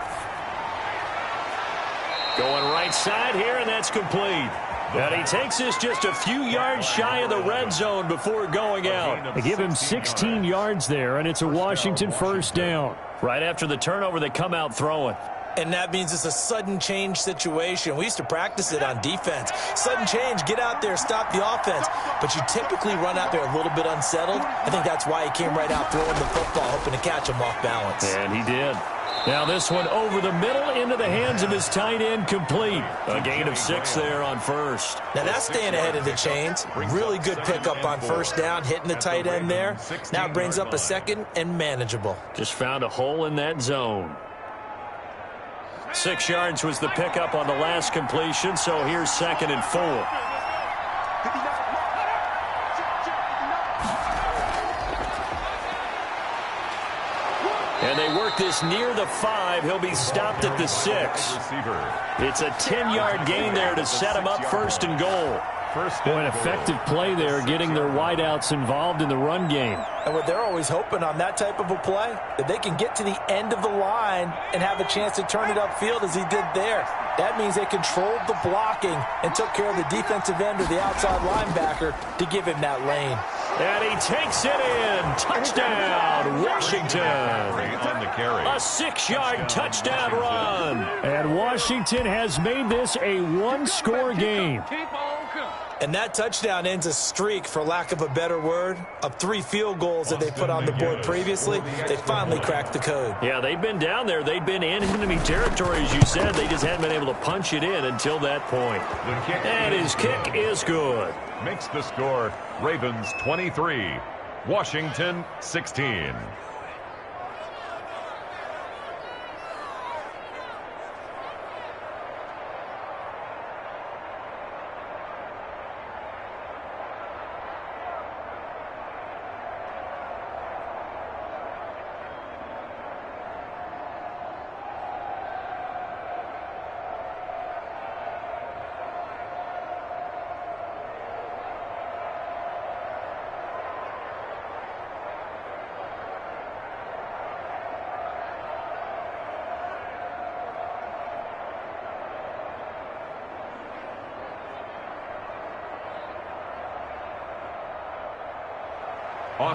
Going right side here, and that's complete. And he takes this just a few yards shy of the red zone before going out. They give him 16 yards there, and it's a Washington 1st down. Right after the turnover, they come out throwing. And that means it's a sudden change situation. We used to practice it on defense. Sudden change, get out there, stop the offense. But you typically run out there a little bit unsettled. I think that's why he came right out throwing the football, hoping to catch him off balance. And he did. Now this one over the middle into the hands of his tight end, complete. A gain of 6 there on 1st. Now that's staying ahead of the chains. Really good pickup on 1st down, hitting the tight end there. Now brings up a 2nd and manageable. Just found a hole in that zone. 6 yards was the pickup on the last completion, so here's 2nd and 4. And they work this near the 5. He'll be stopped at the 6. It's a 10-yard gain there to set him up 1st and goal. Boy, an effective play there, getting their wideouts involved in the run game. And what they're always hoping on that type of a play, that they can get to the end of the line and have a chance to turn it upfield as he did there. That means they controlled the blocking and took care of the defensive end or the outside linebacker to give him that lane. And he takes it in. Touchdown, Washington. A 6-yard touchdown run. And Washington has made this a one-score game. And that touchdown ends a streak, for lack of a better word, of 3 field goals that they put on the board previously. They finally cracked the code. Yeah, they've been down there. They've been in enemy territory, as you said. They just hadn't been able to punch it in until that point. And his kick is good. Makes the score Ravens 23, Washington 16.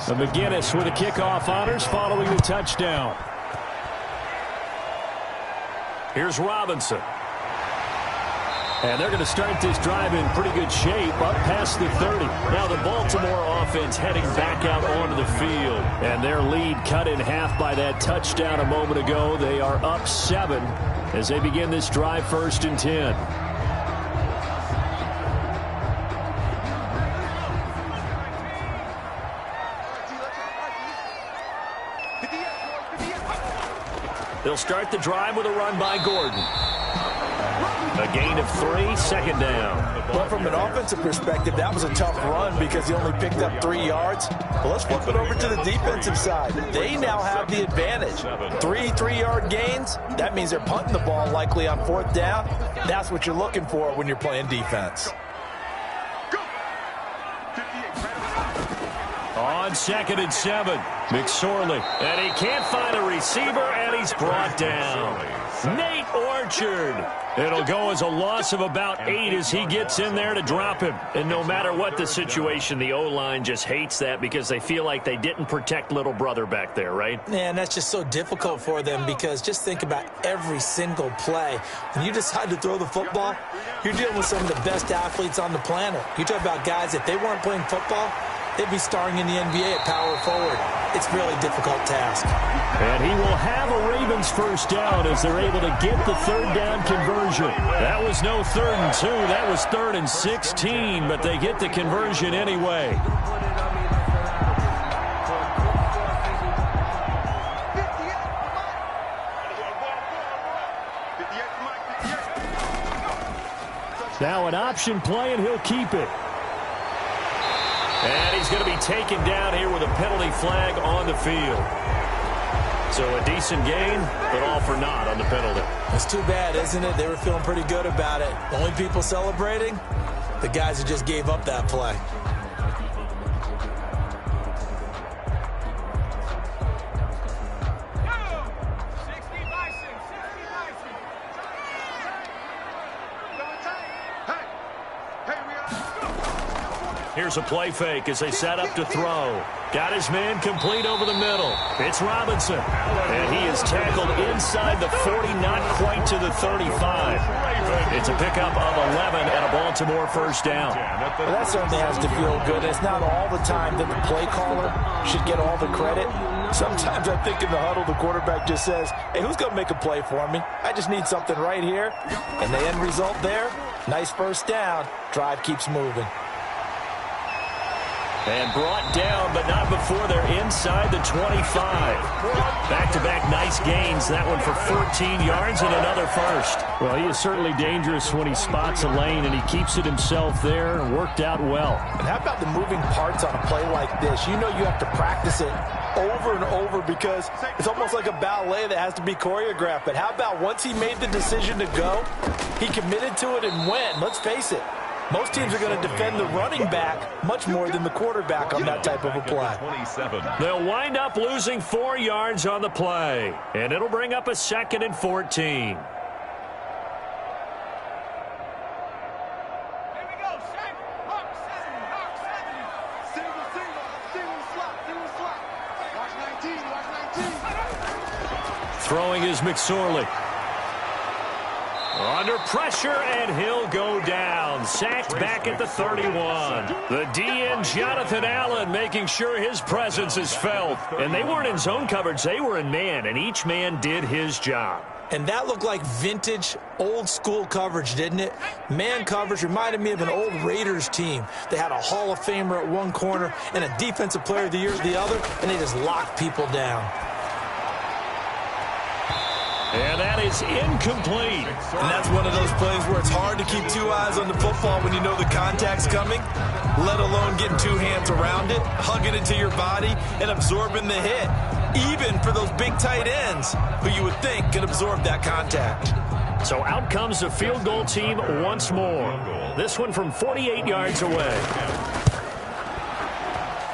And McGinnis with the kickoff honors following the touchdown. Here's Robinson. And they're going to start this drive in pretty good shape up past the 30. Now the Baltimore offense heading back out onto the field. And their lead cut in half by that touchdown a moment ago. They are up 7 as they begin this drive 1st and 10. They'll start the drive with a run by Gordon. A gain of 3, second down. But from an offensive perspective, that was a tough run because he only picked up 3 yards. But let's flip it over to the defensive side. They now have the advantage. 3 3-yard gains. That means they're punting the ball likely on 4th down. That's what you're looking for when you're playing defense. On 2nd and 7, McSorley. And he can't find a receiver, and he's brought down. Nate Orchard. It'll go as a loss of about 8 as he gets in there to drop him. And no matter what the situation, the O-line just hates that because they feel like they didn't protect little brother back there, right? Man, that's just so difficult for them because just think about every single play. When you decide to throw the football, you're dealing with some of the best athletes on the planet. You talk about guys, if they weren't playing football, they'd be starring in the NBA at power forward. It's a really difficult task. And he will have a Ravens first down as they're able to get the 3rd down conversion. That was no 3rd and 2. That was 3rd and 16, but they get the conversion anyway. Now an option play, and he'll keep it. And he's going to be taken down here with a penalty flag on the field. So a decent gain, but all for naught on the penalty. It's too bad, isn't it? They were feeling pretty good about it. The only people celebrating, the guys who just gave up that play. Here's a play fake as they set up to throw. Got his man complete over the middle. It's Robinson. And he is tackled inside the 40, not quite to the 35. It's a pickup of 11 and a Baltimore first down. Well, that certainly has to feel good. It's not all the time that the play caller should get all the credit. Sometimes I think in the huddle, the quarterback just says, hey, who's going to make a play for me? I just need something right here. And the end result there, nice first down. Drive keeps moving. And brought down, but not before they're inside the 25. Back-to-back nice gains. That one for 14 yards and another first. Well, he is certainly dangerous when he spots a lane, and he keeps it himself there and worked out well. And how about the moving parts on a play like this? You know you have to practice it over and over because it's almost like a ballet that has to be choreographed. But how about once he made the decision to go, he committed to it and went. Let's face it. Most teams are going to defend the running back much more than the quarterback on that type of a play. They'll wind up losing 4 yards on the play, and it'll bring up a 2nd and 14. Throwing is McSorley. Under pressure, and he'll go down. Sacked back at the 31. The DN, Jonathan Allen, making sure his presence is felt. And they weren't in zone coverage. They were in man, and each man did his job. And that looked like vintage, old-school coverage, didn't it? Man coverage reminded me of an old Raiders team. They had a Hall of Famer at one corner and a Defensive Player of the Year at the other, and they just locked people down. And that is incomplete. And that's one of those plays where it's hard to keep 2 eyes on the football when you know the contact's coming, let alone getting 2 hands around it, hugging it to your body, and absorbing the hit. Even for those big tight ends who you would think could absorb that contact. So out comes the field goal team once more. This one from 48 yards away.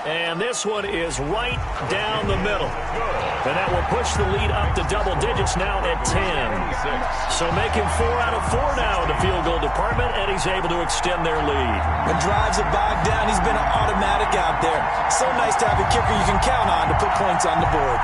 And this one is right down the middle. And that will push the lead up to double digits now at 10. So making 4 out of 4 now in the field goal department, and he's able to extend their lead. When drives are bogged down, he's been an automatic out there. So nice to have a kicker you can count on to put points on the board.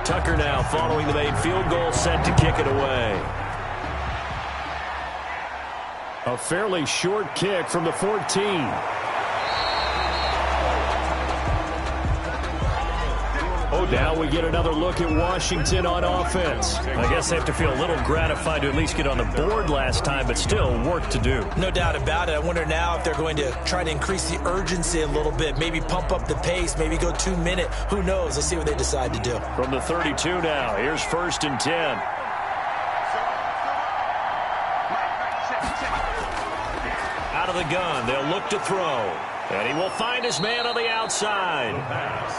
Tucker now following the made field goal, set to kick it away. A fairly short kick from the 14. Now we get another look at Washington on offense. I guess they have to feel a little gratified to at least get on the board last time, but still work to do. No doubt about it. I wonder now if they're going to try to increase the urgency a little bit, maybe pump up the pace, maybe go 2 minute. Who knows? Let's see what they decide to do. From the 32 now, here's 1st and 10. Out of the gun, they'll look to throw. And he will find his man on the outside.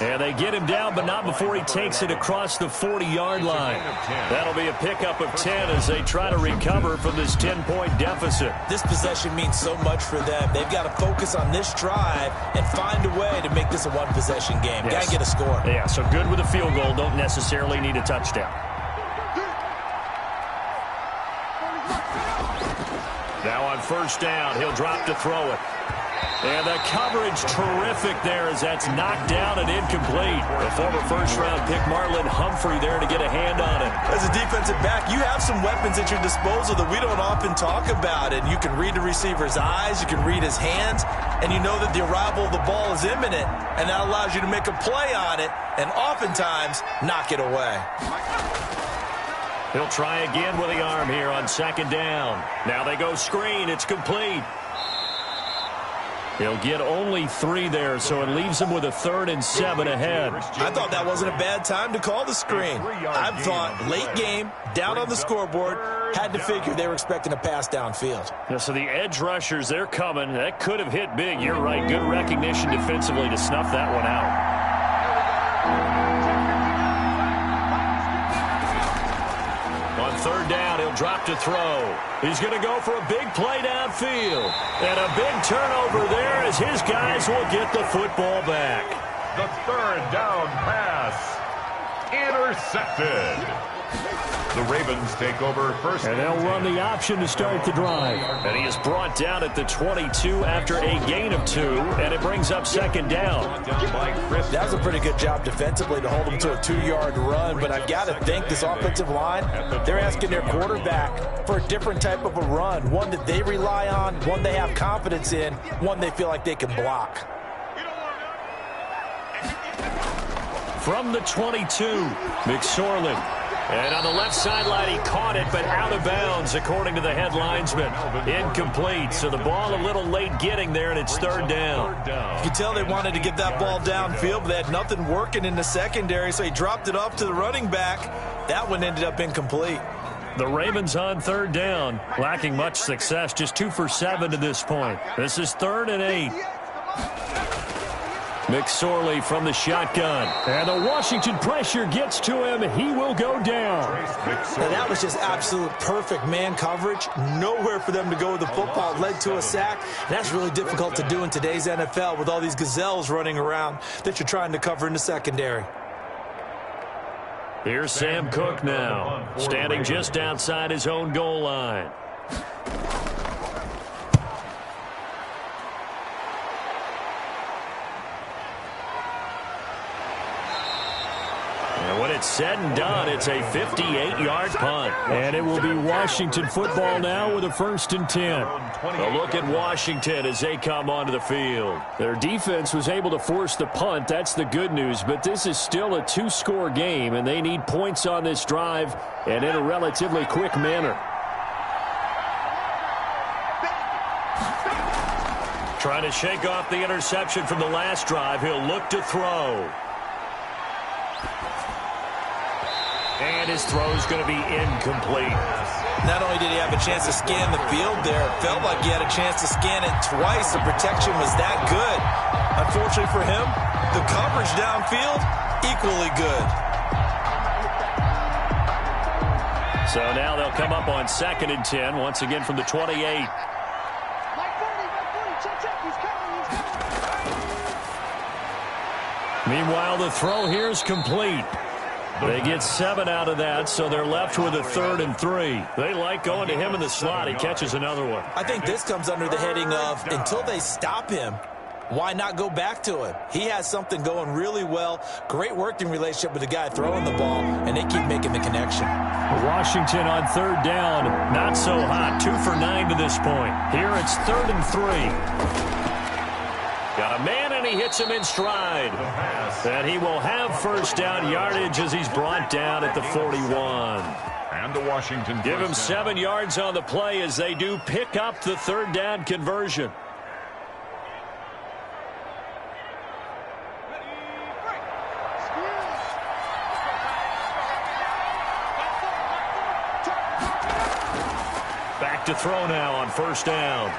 And they get him down, but not before he takes it across the 40-yard line. That'll be a pickup of 10 as they try to recover from this 10-point deficit. This possession means so much for them. They've got to focus on this drive and find a way to make this a one-possession game. Yes. Got to get a score. Yeah, so good with a field goal. Don't necessarily need a touchdown. Now on 1st down, he'll drop to throw it. And the coverage terrific there as that's knocked down and incomplete. The former first-round pick Marlon Humphrey there to get a hand on it. As a defensive back, you have some weapons at your disposal that we don't often talk about. And you can read the receiver's eyes, you can read his hands, and you know that the arrival of the ball is imminent. And that allows you to make a play on it and oftentimes knock it away. He'll try again with the arm here on 2nd down. Now they go screen. It's complete. He'll get only 3 there, so it leaves him with a 3rd and 7 ahead. I thought that wasn't a bad time to call the screen. I thought late game, down on the scoreboard, had to figure they were expecting a pass downfield. Yeah, so the edge rushers, they're coming. That could have hit big. You're right. Good recognition defensively to snuff that one out. On 3rd down, he'll drop to throw. He's going to go for a big play downfield. And a big turnover there as his guys will get the football back. The 3rd down pass. Intercepted. The Ravens take over 1st. And they'll run the option to start the drive. And he is brought down at the 22 after a gain of 2. And it brings up 2nd down. That was a pretty good job defensively to hold him to a 2-yard run. But I've got to think this offensive line, they're asking their quarterback for a different type of a run. One that they rely on, one they have confidence in, one they feel like they can block. From the 22, McSorley. And on the left sideline, he caught it, but out of bounds, according to the head linesman. Incomplete, so the ball a little late getting there, and it's 3rd down. You can tell they wanted to get that ball downfield, but they had nothing working in the secondary, so he dropped it off to the running back. That one ended up incomplete. The Ravens on 3rd down, lacking much success, just 2 for 7 to this point. This is 3rd and 8. McSorley from the shotgun. And the Washington pressure gets to him. He will go down. Now that was just absolute perfect man coverage. Nowhere for them to go with the football. It led to a sack. And that's really difficult to do in today's NFL with all these gazelles running around that you're trying to cover in the secondary. Here's Sam Cook now, standing just outside his own goal line. And when it's said and done, it's a 58-yard punt. And it will be Washington football now with a 1st and 10. A look at Washington as they come onto the field. Their defense was able to force the punt. That's the good news. But this is still a 2-score game, and they need points on this drive and in a relatively quick manner. Trying to shake off the interception from the last drive. He'll look to throw. And his throw's going to be incomplete. Not only did he have a chance to scan the field there, it felt like he had a chance to scan it twice. The protection was that good. Unfortunately for him, the coverage downfield, equally good. So now they'll come up on 2nd and 10, once again from the 28. Meanwhile, the throw here is complete. They get 7 out of that, so they're left with a 3rd and 3. They like going to him in the slot. He catches another one. I think this comes under the heading of, until they stop him, why not go back to it? He has something going really well, great working relationship with the guy throwing the ball, and they keep making the connection. Washington on third down, not so hot, 2 for 9 to this point. Here it's 3rd and 3. Got a man, and he hits him in stride. And he will have first down yardage as he's brought down at the 41. And the Washington give him 7 yards on the play as they do pick up the third down conversion. Back to throw now on first down.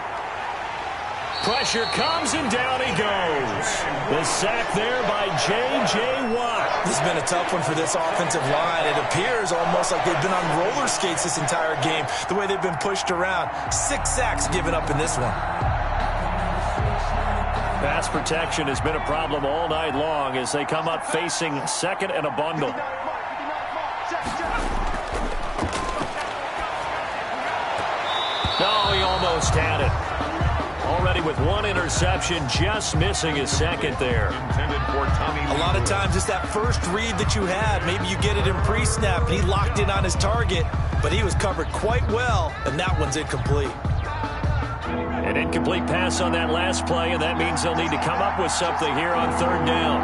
Pressure comes, and down he goes. The sack there by J.J. Watt. This has been a tough one for this offensive line. It appears almost like they've been on roller skates this entire game, the way they've been pushed around. 6 sacks given up in this one. Pass protection has been a problem all night long as they come up facing second and a bundle. No, he almost had it. Already with 1 interception, just missing his second there. A lot of times it's that first read that you had. Maybe you get it in pre-snap, and he locked in on his target, but he was covered quite well, and that one's incomplete. An incomplete pass on that last play, and that means they'll need to come up with something here on third down.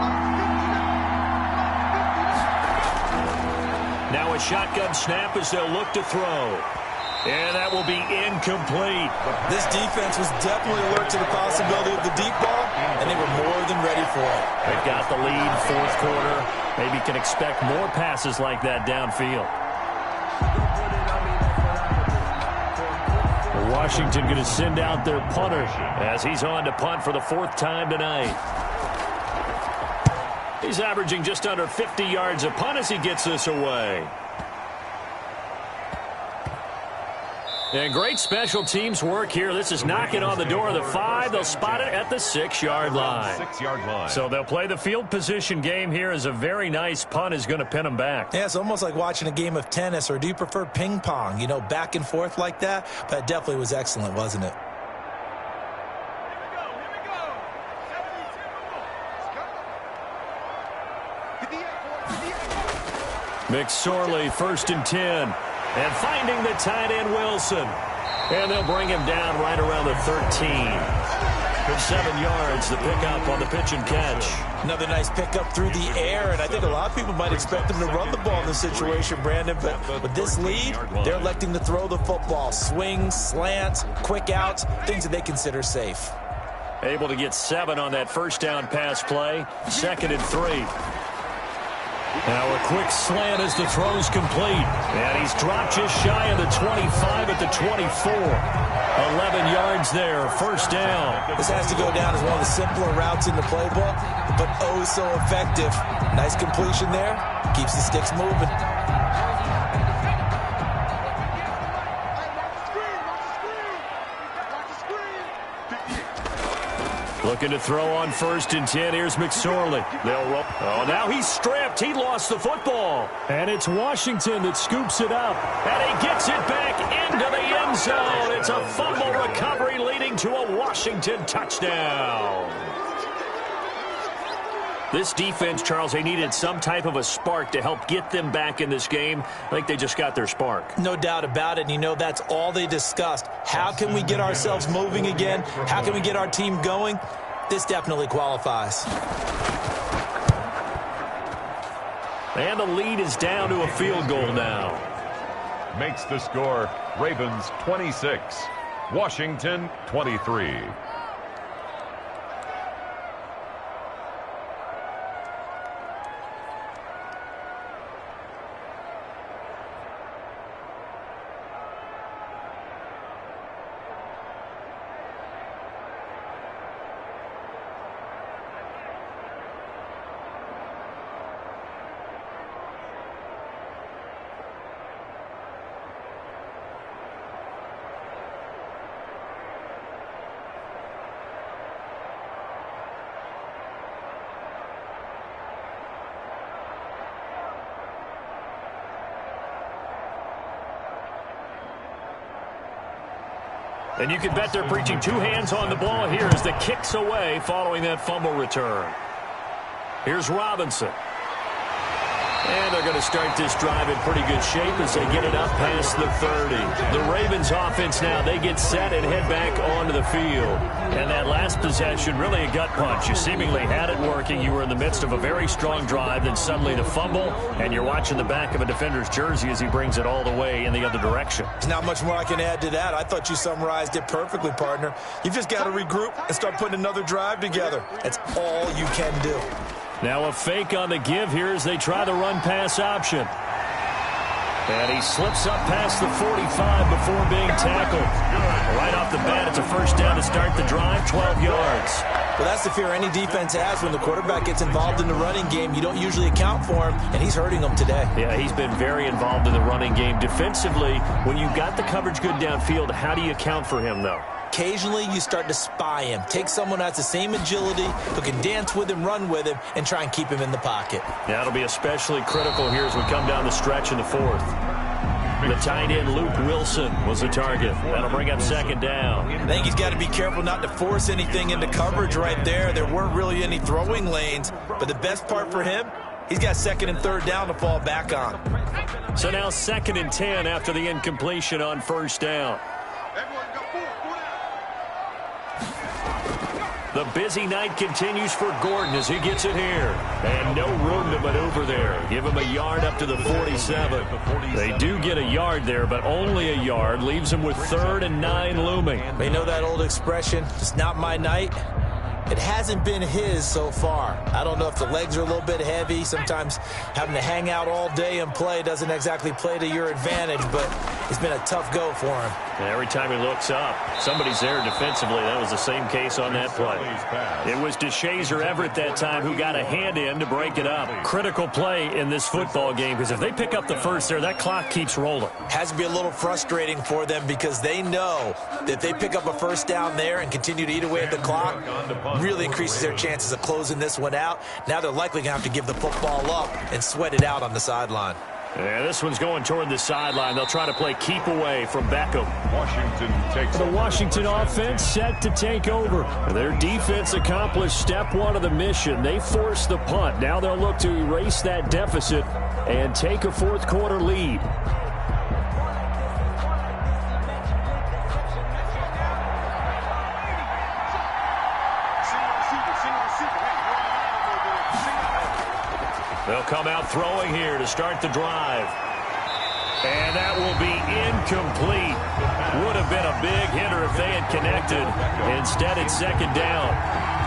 Now a shotgun snap as they'll look to throw. And that will be incomplete. This defense was definitely alert to the possibility of the deep ball, and they were more than ready for it. They've got the lead, fourth quarter. Maybe can expect more passes like that downfield. Washington going to send out their punter as he's on to punt for the 4th time tonight. He's averaging just under 50 yards a punt as he gets this away. And great special teams work here. This is knocking on the door of the 5. They'll spot it at the 6-yard line. 6-yard line. So they'll play the field position game here as a very nice punt is going to pin them back. Yeah, it's almost like watching a game of tennis, or do you prefer ping pong? You know, back and forth like that? But it definitely was excellent, wasn't it? McSorley, 1st and 10. And finding the tight end, Wilson. And they'll bring him down right around the 13. For 7 yards, the pickup on the pitch and catch. Another nice pickup through the air, and I think a lot of people might expect them to run the ball in this situation, Brandon, but with this lead, they're electing to throw the football. Swings, slants, quick outs, things that they consider safe. Able to get 7 on that first down pass play. 2nd and 3. Now a quick slant as the throw's complete. And he's dropped just shy of the 25 at the 24. 11 yards there, first down. This has to go down as one of the simpler routes in the playbook, but oh so effective. Nice completion there. Keeps the sticks moving. Looking to throw on 1st and 10. Here's McSorley. They'll roll. Oh, now he's stripped. He lost the football. And it's Washington that scoops it up. And he gets it back into the end zone. It's a fumble recovery leading to a Washington touchdown. This defense, Charles, they needed some type of a spark to help get them back in this game. I think they just got their spark. No doubt about it. And you know, that's all they discussed. How can we get ourselves moving again? How can we get our team going? This definitely qualifies. And the lead is down to a field goal now. Makes the score Ravens 26, Washington 23. And you can bet they're preaching two hands on the ball here as the kick's away following that fumble return. Here's Robinson. And they're going to start this drive in pretty good shape as they get it up past the 30. The Ravens offense now, they get set and head back onto the field. And that last possession, really a gut punch. You seemingly had it working. You were in the midst of a very strong drive, then suddenly the fumble, and you're watching the back of a defender's jersey as he brings it all the way in the other direction. There's not much more I can add to that. I thought you summarized it perfectly, partner. You've just got to regroup and start putting another drive together. That's all you can do. Now a fake on the give here as they try the run-pass option. And he slips up past the 45 before being tackled. Right off the bat, it's a first down to start the drive, 12 yards. Well, that's the fear any defense has when the quarterback gets involved in the running game. You don't usually account for him, and he's hurting them today. Yeah, he's been very involved in the running game. Defensively, when you've got the coverage good downfield, how do you account for him, though? Occasionally, you start to spy him. Take someone who has the same agility, who can dance with him, run with him, and try and keep him in the pocket. That'll be especially critical here as we come down the stretch in the fourth. The tight end, Luke Wilson, was the target. That'll bring up second down. I think he's got to be careful not to force anything into coverage right there. There weren't really any throwing lanes, but the best part for him, he's got second and third down to fall back on. So now 2nd and 10 after the incompletion on first down. The busy night continues for Gordon as he gets it here. And no room to maneuver there. Give him a yard up to the 47. They do get a yard there, but only a yard. Leaves him with 3rd and 9 looming. They know that old expression, it's not my night. It hasn't been his so far. I don't know if the legs are a little bit heavy. Sometimes having to hang out all day and play doesn't exactly play to your advantage, but it's been a tough go for him. And every time he looks up, somebody's there defensively. That was the same case on that play. It was DeShazer Everett that time who got a hand in to break it up. Critical play in this football game because if they pick up the first there, that clock keeps rolling. Has to be a little frustrating for them because they know that if they pick up a first down there and continue to eat away at the clock, really increases their chances of closing this one out. Now they're likely going to have to give the football up and sweat it out on the sideline. Yeah, this one's going toward the sideline. They'll try to play keep away from Beckham. Washington takes the Washington offense set to take over. Their defense accomplished step one of the mission. They forced the punt. Now they'll look to erase that deficit and take a fourth quarter lead. They'll come out throwing here to start the drive. And that will be incomplete. Would have been a big hitter if they had connected. Instead, it's second down.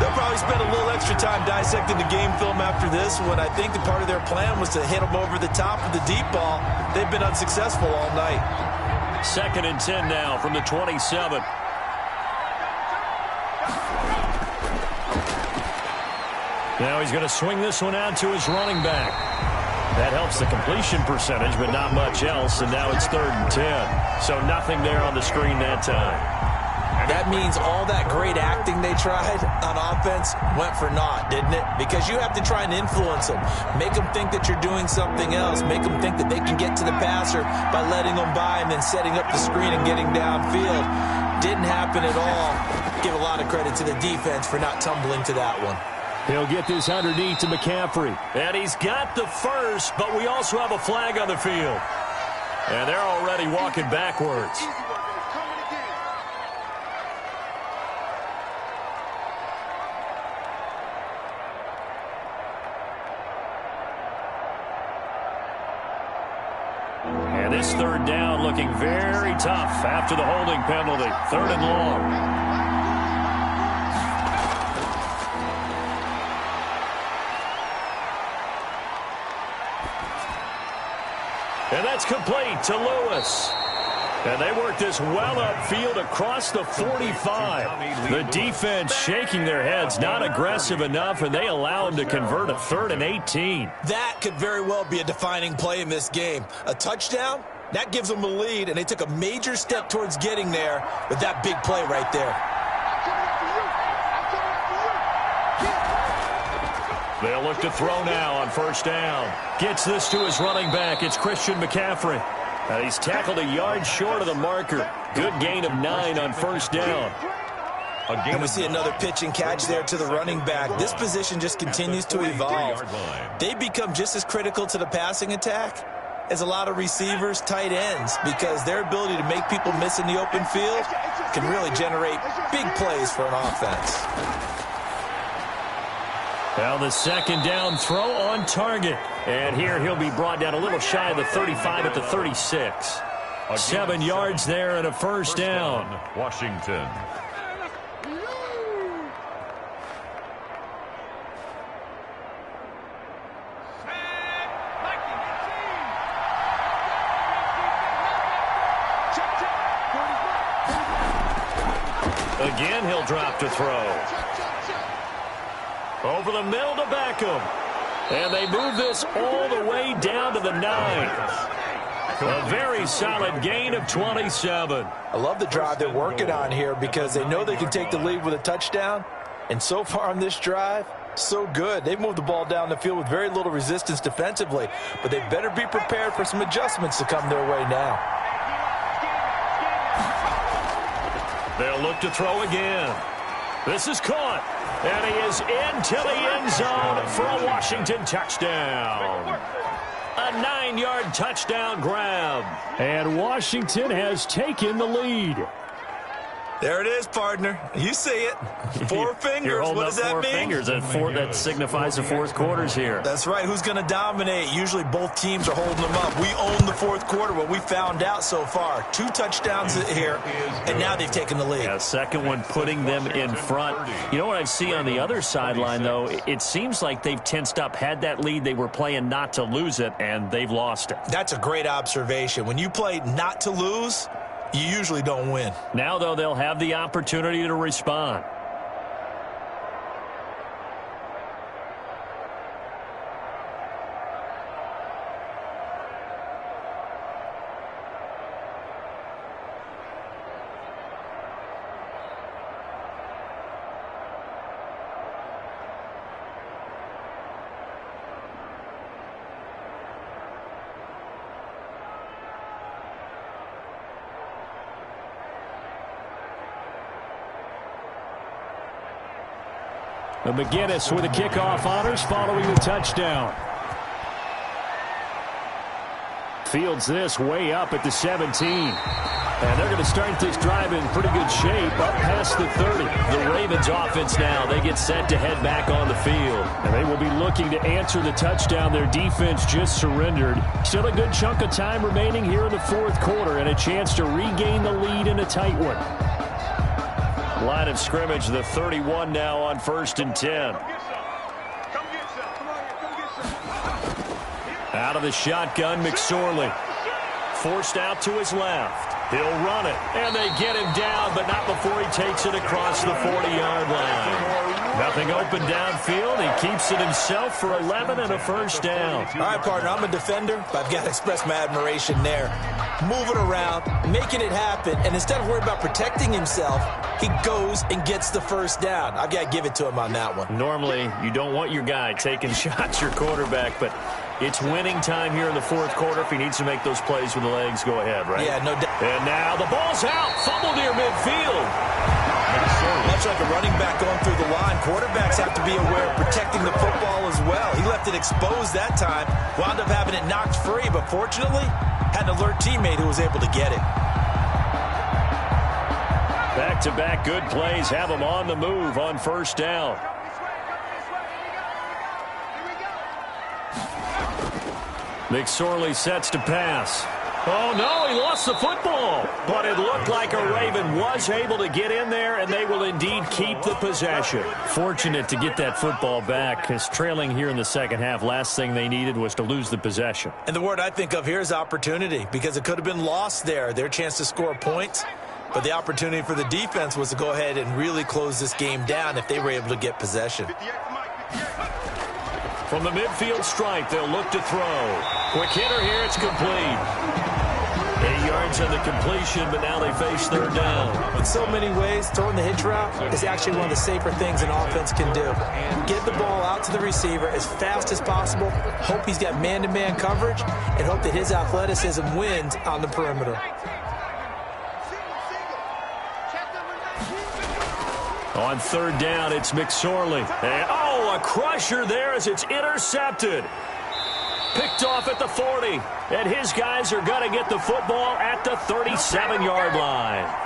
They'll probably spend a little extra time dissecting the game film after this one. I think the part of their plan was to hit them over the top of the deep ball. They've been unsuccessful all night. 2nd and 10 now from the 27. Now he's going to swing this one out to his running back. That helps the completion percentage, but not much else. And now it's 3rd and 10. So nothing there on the screen that time. That means all that great acting they tried on offense went for naught, didn't it? Because you have to try and influence them. Make them think that you're doing something else. Make them think that they can get to the passer by letting them by and then setting up the screen and getting downfield. Didn't happen at all. Give a lot of credit to the defense for not tumbling to that one. He'll get this underneath to McCaffrey. And he's got the first, but we also have a flag on the field. And they're already walking backwards. And this 3rd down looking very tough after the holding penalty. 3rd and long. And that's complete to Lewis. And they work this well upfield across the 45. The defense shaking their heads, not aggressive enough, and they allow him to convert a 3rd and 18. That could very well be a defining play in this game. A touchdown, that gives them a lead, and they took a major step towards getting there with that big play right there. They'll look to throw now on first down. Gets this to his running back. It's Christian McCaffrey. He's tackled a yard short of the marker. Good gain of 9 on first down. And we see another pitch and catch there to the running back. This position just continues to evolve. They become just as critical to the passing attack as a lot of receivers, tight ends, because their ability to make people miss in the open field can really generate big plays for an offense. Now the second down throw on target. And here he'll be brought down a little shy of the 35 at the 36. 7 yards there and a first down. Washington. Again, he'll drop to throw. Over the middle to Beckham. And they move this all the way down to the 9. A very solid gain of 27. I love the drive they're working on here because they know they can take the lead with a touchdown. And so far on this drive, so good. They've moved the ball down the field with very little resistance defensively. But they better be prepared for some adjustments to come their way now. They'll look to throw again. This is caught. And he is into the end zone for a Washington touchdown. A 9-yard touchdown grab. And Washington has taken the lead. There it is, partner. You see it. 4 fingers. What does that mean? 4 fingers. That signifies the fourth quarter's here. That's right. Who's going to dominate? Usually both teams are holding them up. We own the fourth quarter, what we found out so far. 2 touchdowns here, and now they've taken the lead. Yeah, second one putting them in front. You know what I see on the other sideline, though? It seems like they've tensed up, had that lead. They were playing not to lose it, and they've lost it. That's a great observation. When you play not to lose, you usually don't win. Now, though, they'll have the opportunity to respond. McGinnis with the kickoff honors following the touchdown. Fields this way up at the 17. And they're going to start this drive in pretty good shape up past the 30. The Ravens offense now, they get set to head back on the field. And they will be looking to answer the touchdown. Their defense just surrendered. Still a good chunk of time remaining here in the fourth quarter and a chance to regain the lead in a tight one. Line of scrimmage, the 31 now on 1st and 10. Out of the shotgun, McSorley. Forced out to his left. He'll run it, and they get him down, but not before he takes it across the 40-yard line. Nothing open downfield. He keeps it himself for 11 and a first down. All right, partner, I'm a defender, but I've got to express my admiration there. Moving around, making it happen, and instead of worrying about protecting himself, he goes and gets the first down. I've got to give it to him on that one. Normally, you don't want your guy taking shots, your quarterback, but it's winning time here in the fourth quarter. If he needs to make those plays with the legs, go ahead, right? Yeah, no doubt. And now the ball's out. Fumble near midfield. Much like a running back going through the line, quarterbacks have to be aware of protecting the football as well. He left it exposed that time, wound up having it knocked free, but fortunately, had an alert teammate who was able to get it. Back-to-back good plays have him on the move on first down. McSorley sets to pass. Oh, no, he lost the football. But it looked like a Raven was able to get in there, and they will indeed keep the possession. Fortunate to get that football back, because trailing here in the second half, last thing they needed was to lose the possession. And the word I think of here is opportunity, because it could have been lost there. Their chance to score points, but the opportunity for the defense was to go ahead and really close this game down if they were able to get possession. From the midfield stripe, they'll look to throw. Quick hitter here, it's complete. 8 yards on the completion, but now they face third down. In so many ways, throwing the hitch route is actually one of the safer things an offense can do. Get the ball out to the receiver as fast as possible, hope he's got man-to-man coverage, and hope that his athleticism wins on the perimeter. On third down, it's McSorley. And, a crusher there as it's intercepted. Picked off at the 40. And his guys are going to get the football at the 37-yard line.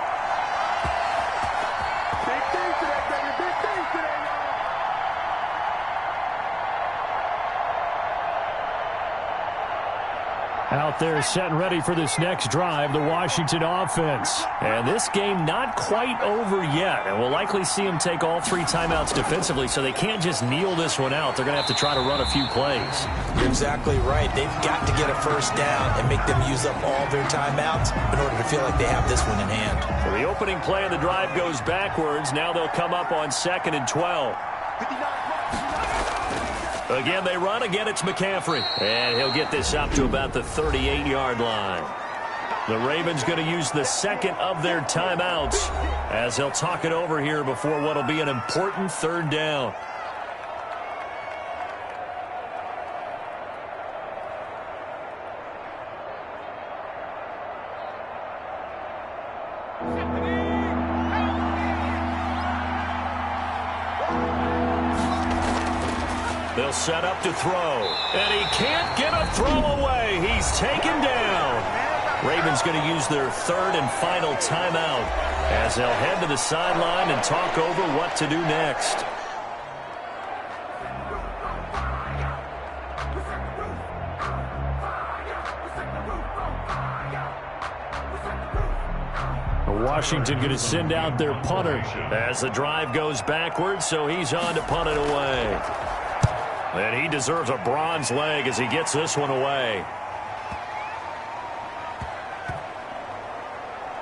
Out there set and ready for this next drive, the Washington offense. And this game not quite over yet. And we'll likely see them take all 3 timeouts defensively, so they can't just kneel this one out. They're going to have to try to run a few plays. You're exactly right. They've got to get a first down and make them use up all their timeouts in order to feel like they have this one in hand. So the opening play of the drive goes backwards. Now they'll come up on 2nd and 12. Again, they run. Again, it's McCaffrey. And he'll get this up to about the 38-yard line. The Ravens going to use the second of their timeouts as they'll talk it over here before what will be an important third down. They'll set up to throw. And he can't get a throw away. He's taken down. Ravens going to use their third and final timeout as they'll head to the sideline and talk over what to do next. Washington going to send out their punter as the drive goes backwards, so he's on to punt it away. And he deserves a bronze leg as he gets this one away.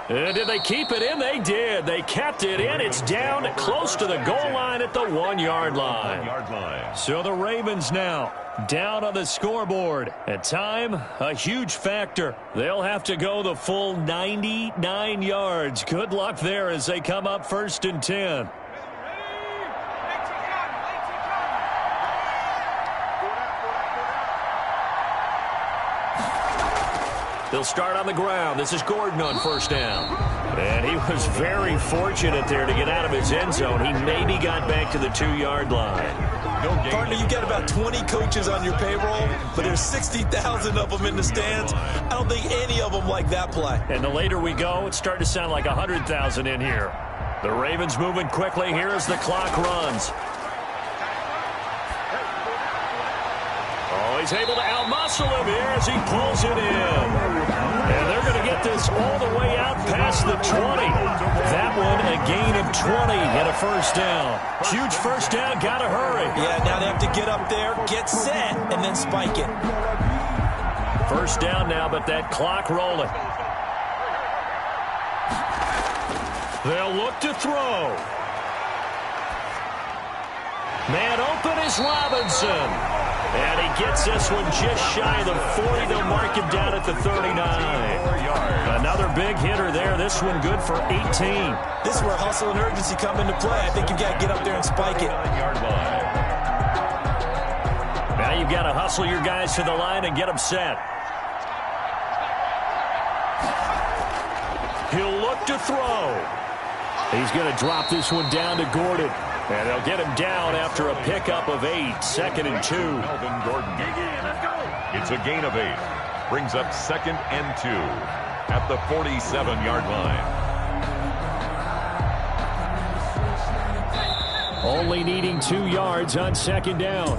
And did they keep it in? They did. They kept it in. It's down close to the goal line at the 1-yard line. So the Ravens now down on the scoreboard. At time, a huge factor. They'll have to go the full 99 yards. Good luck there as they come up 1st and 10. They'll start on the ground. This is Gordon on 1st down. And he was very fortunate there to get out of his end zone. He maybe got back to the 2-yard line. Partner, you got about 20 coaches on your payroll, but there's 60,000 of them in the stands. I don't think any of them like that play. And the later we go, it's starting to sound like 100,000 in here. The Ravens moving quickly here as the clock runs. He's able to outmuscle him here as he pulls it in. And they're going to get this all the way out past the 20. That one a gain of 20 and a first down. Huge first down, got to hurry. Yeah, now they have to get up there, get set, and then spike it. First down now, but that clock rolling. They'll look to throw. Man open is Robinson. And he gets this one just shy of the 40. They'll mark him down at the 39. Another big hitter there. This one good for 18. This is where hustle and urgency come into play. I think you've got to get up there and spike it. Now you've got to hustle your guys to the line and get them set. He'll look to throw. He's going to drop this one down to Gordon. And they'll get him down after a pickup of 8. 2nd and 2. Melvin Gordon. It's a gain of 8. Brings up 2nd and 2 at the 47-yard line. Only needing 2 yards on 2nd down.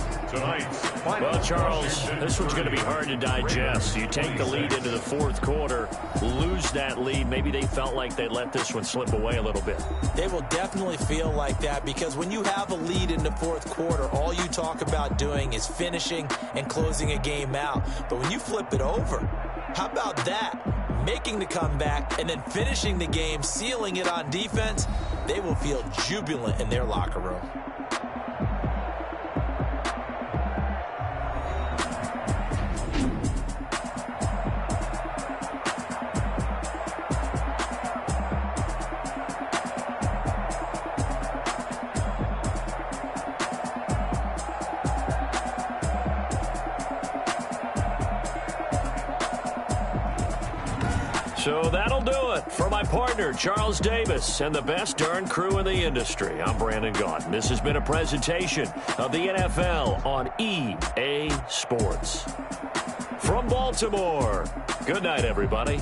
Well, Charles, this one's going to be hard to digest. You take the lead into the 4th quarter, lose that lead. Maybe they felt like they let this one slip away a little bit. They will definitely feel like that because when you have a lead in the 4th quarter, all you talk about doing is finishing and closing a game out. But when you flip it over, how about that? Making the comeback and then finishing the game, sealing it on defense, they will feel jubilant in their locker room. So that'll do it. For my partner, Charles Davis, and the best darn crew in the industry, I'm Brandon Gaudin. This has been a presentation of the NFL on EA Sports. From Baltimore, good night, everybody.